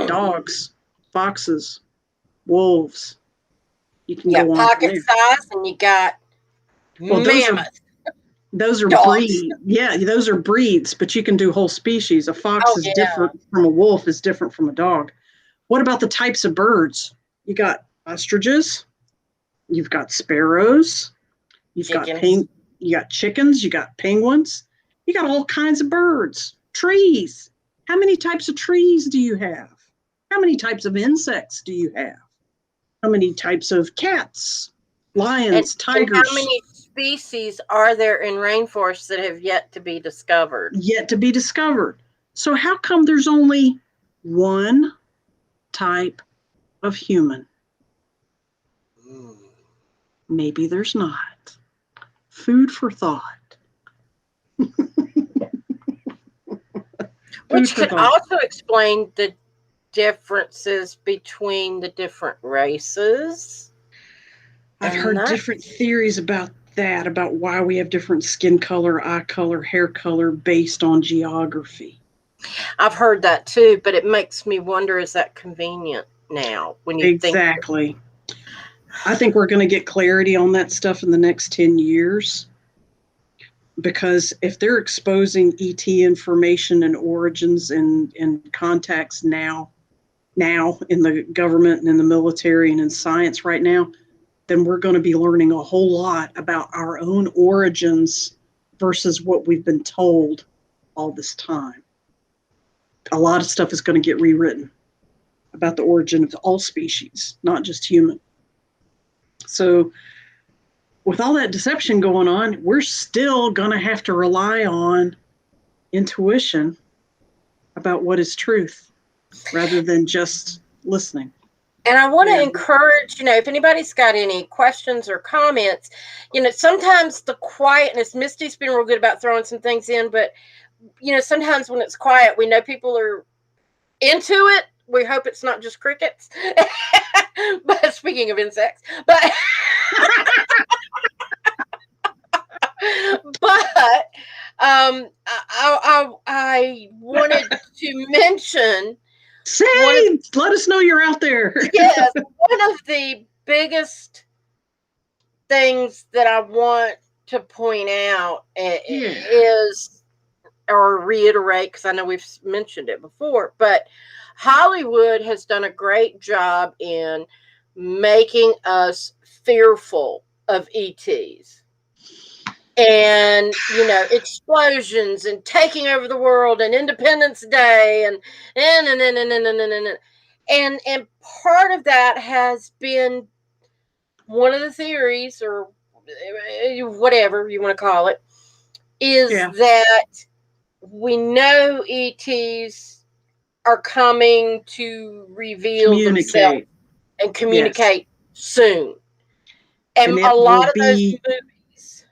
Dogs, foxes, wolves. You can go on. Pocket size, and you got mammoth. Those are breeds. Yeah, those are breeds, but you can do whole species. A fox is different from a wolf, is different from a dog. What about the types of birds? You got ostriches, you've got sparrows, you've got chickens, you got penguins, you got all kinds of birds. Trees. How many types of trees do you have? How many types of insects do you have? How many types of cats, lions, tigers? And how many species are there in rainforests that have yet to be discovered? Yet to be discovered. So how come there's only one type of human? Maybe there's not. Food for thought. Which could also explain the differences between the different races. I've heard different theories about that, about why we have different skin color, eye color, hair color based on geography. I've heard that too, but it makes me wonder, is that convenient now when you think? Exactly. I think we're going to get clarity on that stuff in the next 10 years. Because if they're exposing ET information and origins and contacts now, now in the government and in the military and in science right now, then we're going to be learning a whole lot about our own origins versus what we've been told all this time. A lot of stuff is going to get rewritten about the origin of all species, not just human. So with all that deception going on, we're still going to have to rely on intuition about what is truth rather than just listening. And I want to encourage, if anybody's got any questions or comments, sometimes the quietness, Misty's been real good about throwing some things in, but, sometimes when it's quiet, we know people are into it. We hope it's not just crickets. But speaking of insects, but I wanted to mention. Let us know you're out there. Yes, one of the biggest things that I want to point out is, or reiterate, because I know we've mentioned it before, but Hollywood has done a great job in making us fearful of ETs. And explosions and taking over the world and Independence Day and part of that has been, one of the theories, or whatever you want to call it, is that we know ETs are coming to reveal themselves and communicate soon. And a lot of those movies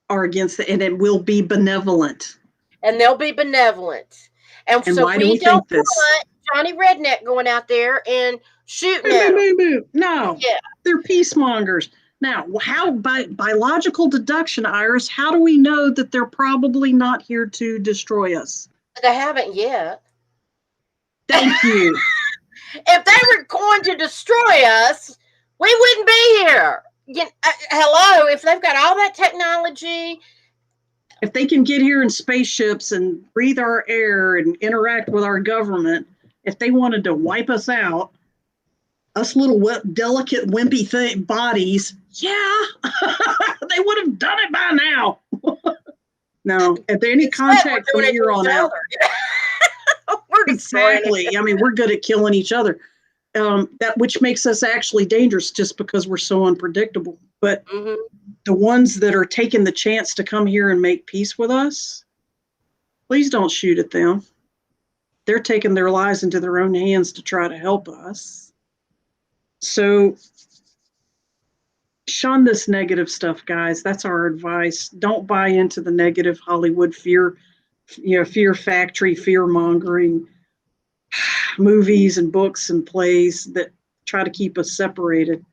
are against it, and it will be benevolent. And they'll be benevolent. And so we don't want Johnny Redneck going out there and shooting at them. No, they're peacemongers. Now, how, by biological deduction, Iris, how do we know that they're probably not here to destroy us? They haven't yet. Thank you. If they were going to destroy us, we wouldn't be here. Hello, if they've got all that technology. If they can get here in spaceships and breathe our air and interact with our government, if they wanted to wipe us out, us little delicate, wimpy bodies, they would have done it by now. No, if there any contact from here on out. Exactly. I mean, we're good at killing each other. That which makes us actually dangerous just because we're so unpredictable. But the ones that are taking the chance to come here and make peace with us, please don't shoot at them. They're taking their lives into their own hands to try to help us. So shun this negative stuff, guys. That's our advice. Don't buy into the negative Hollywood fear factory, fear mongering movies and books and plays that try to keep us separated.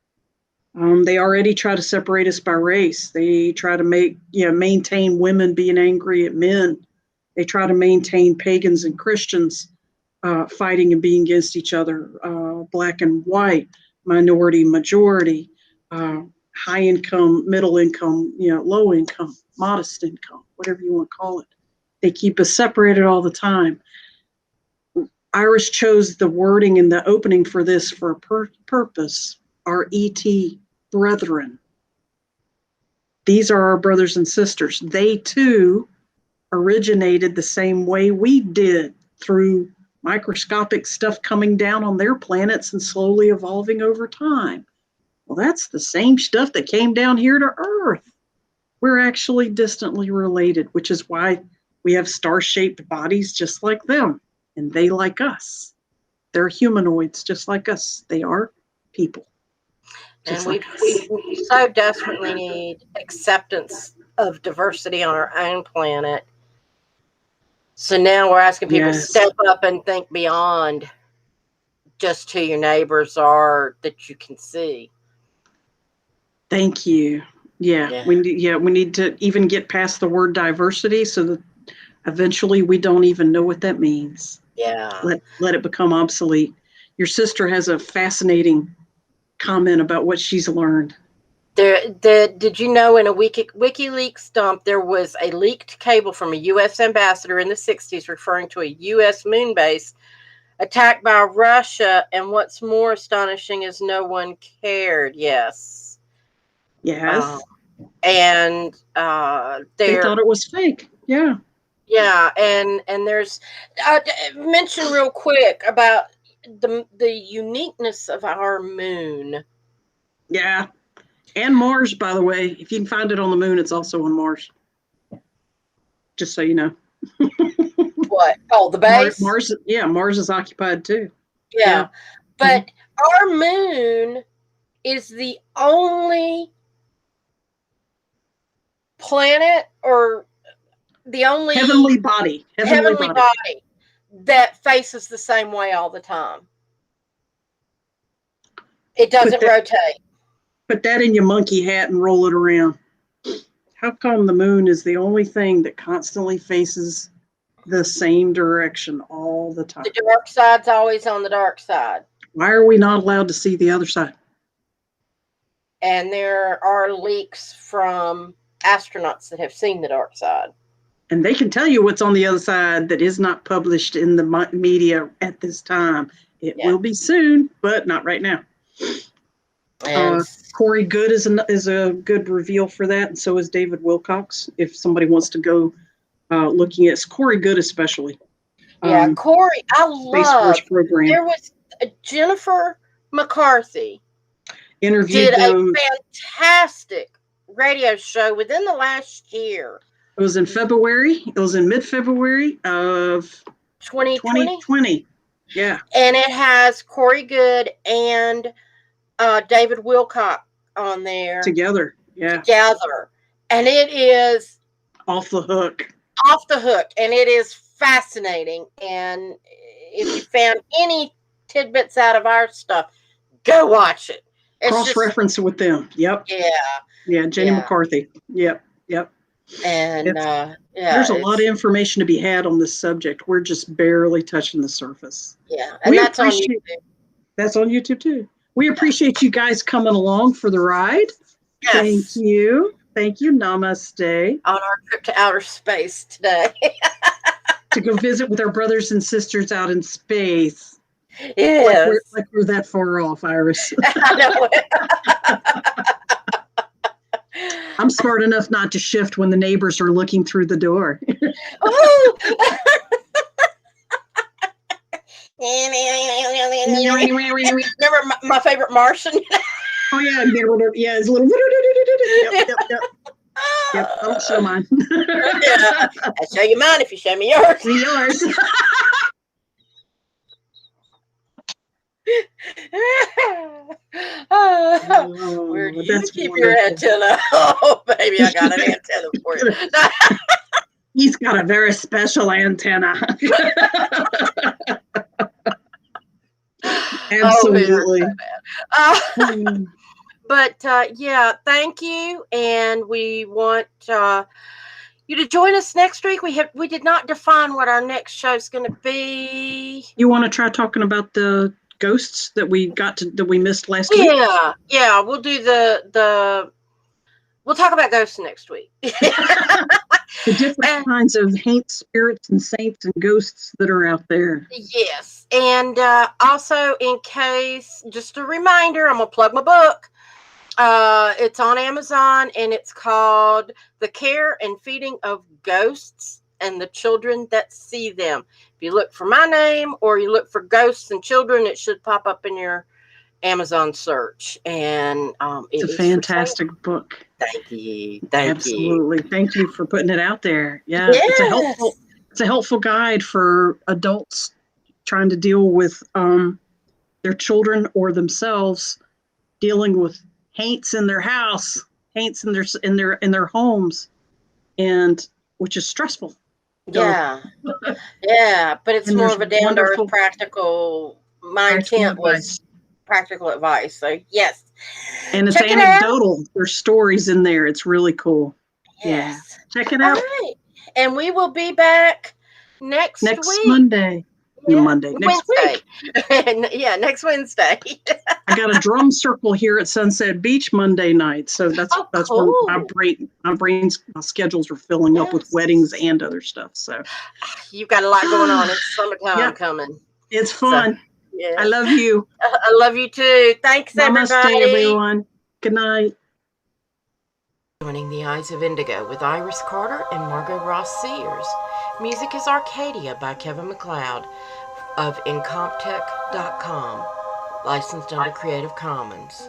They already try to separate us by race. They try to maintain women being angry at men. They try to maintain pagans and Christians fighting and being against each other, black and white, minority, majority, high income, middle income, low income, modest income, whatever you want to call it. They keep us separated all the time. Iris chose the wording in the opening for this for a purpose. Our ET brethren. These are our brothers and sisters. They too originated the same way we did, through microscopic stuff coming down on their planets and slowly evolving over time. Well, that's the same stuff that came down here to Earth. We're actually distantly related, which is why we have star-shaped bodies just like them, and they like us. They're humanoids just like us. They are people. And we so desperately need acceptance of diversity on our own planet. So now we're asking people to step up and think beyond just who your neighbors are that you can see. Thank you. We need to even get past the word diversity so that eventually we don't even know what that means. Let it become obsolete. Your sister has a fascinating comment about what she's learned. Did you know in a WikiLeaks dump there was a leaked cable from a U.S. ambassador in the 60s referring to a U.S. moon base attacked by Russia, and what's more astonishing is no one cared. Yes. Yes. And They thought it was fake. Yeah. Yeah, and there's mention real quick about the uniqueness of our moon. Yeah. And Mars, by the way. If you can find it on the moon, it's also on Mars. Just so you know. What? Oh, the base? Mars, yeah, Mars is occupied too. Yeah. But our moon is the only planet or the only heavenly body that faces the same way all the time. It doesn't rotate. Put that in your monkey hat and roll it around. How come the moon is the only thing that constantly faces the same direction all the time? The dark side's always on the dark side. Why are we not allowed to see the other side? And there are leaks from astronauts that have seen the dark side. And they can tell you what's on the other side that is not published in the media at this time. It will be soon, but not right now. Corey Goode is a good reveal for that, and so is David Wilcox. If somebody wants to go looking at Corey Goode, especially. Yeah, Corey, I love. Program. There was Jennifer McCarthy interviewed did a fantastic radio show within the last year. It was in February. It was in mid-February of 2020. Yeah. And it has Corey Goode and David Wilcox on there. Together. Yeah. Together. And it is off the hook. And it is fascinating. And if you found any tidbits out of our stuff, go watch it. Cross-reference with them. Yep. Yeah. Yeah, Jenny McCarthy. Yep. And there's a lot of information to be had on this subject. We're just barely touching the surface. Yeah, and that's on YouTube. That's on YouTube too. We appreciate you guys coming along for the ride. Yes. Thank you. Namaste. On our trip to outer space today. To go visit with our brothers and sisters out in space. Yes. Like we're that far off, Iris. I know it. I'm smart enough not to shift when the neighbors are looking through the door. Oh! Remember my favorite Martian? Oh yeah, yeah, it's a little. Yep, I'll show mine. Yeah, I'll show you mine if you show me yours. Where do you keep your antenna? Oh, baby, I got an antenna for you. He's got a very special antenna. Absolutely. But yeah, thank you, and we want you to join us next week. We did not define what our next show is going to be. You want to try talking about the ghosts that we missed last week? Yeah, we'll do we'll talk about ghosts next week. The different kinds of spirits and saints and ghosts that are out there. Yes, and also in case, just a reminder, I'm gonna plug my book. It's on Amazon, and it's called The Care and Feeding of Ghosts and the Children That See Them. If you look for my name or you look for Ghosts and Children, it should pop up in your Amazon search. And it's a fantastic book. Thank you. Absolutely. Thank you for putting it out there. Yeah, yes. It's a helpful guide for adults trying to deal with their children or themselves dealing with haints in their house, haints in their homes, and which is stressful. Yeah. Yeah, but it's more of a down to earth practical. My intent was practical advice. So yes. And it's anecdotal. There's stories in there. It's really cool. Yes. Yeah. Check it out. All right. And we will be back next week. Monday. Yeah. Next week. Next Wednesday. I got a drum circle here at Sunset Beach Monday night. So that's cool. where my schedules are filling up with weddings and other stuff. So you've got a lot going on. It's summertime coming. It's fun. Yes. I love you. I love you too. Thanks, Namaste, everybody. everyone. Good night. Joining the Eyes of Indigo with Iris Carter and Margot Ross Sears. Music is Arcadia by Kevin MacLeod of Incomptech.com, licensed under Creative Commons.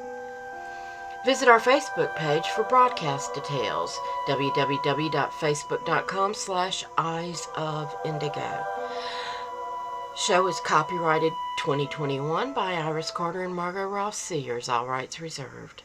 Visit our Facebook page for broadcast details, www.facebook.com/Eyes of Indigo. Show is copyrighted 2021 by Iris Carter and Margot Ross Sears, all rights reserved.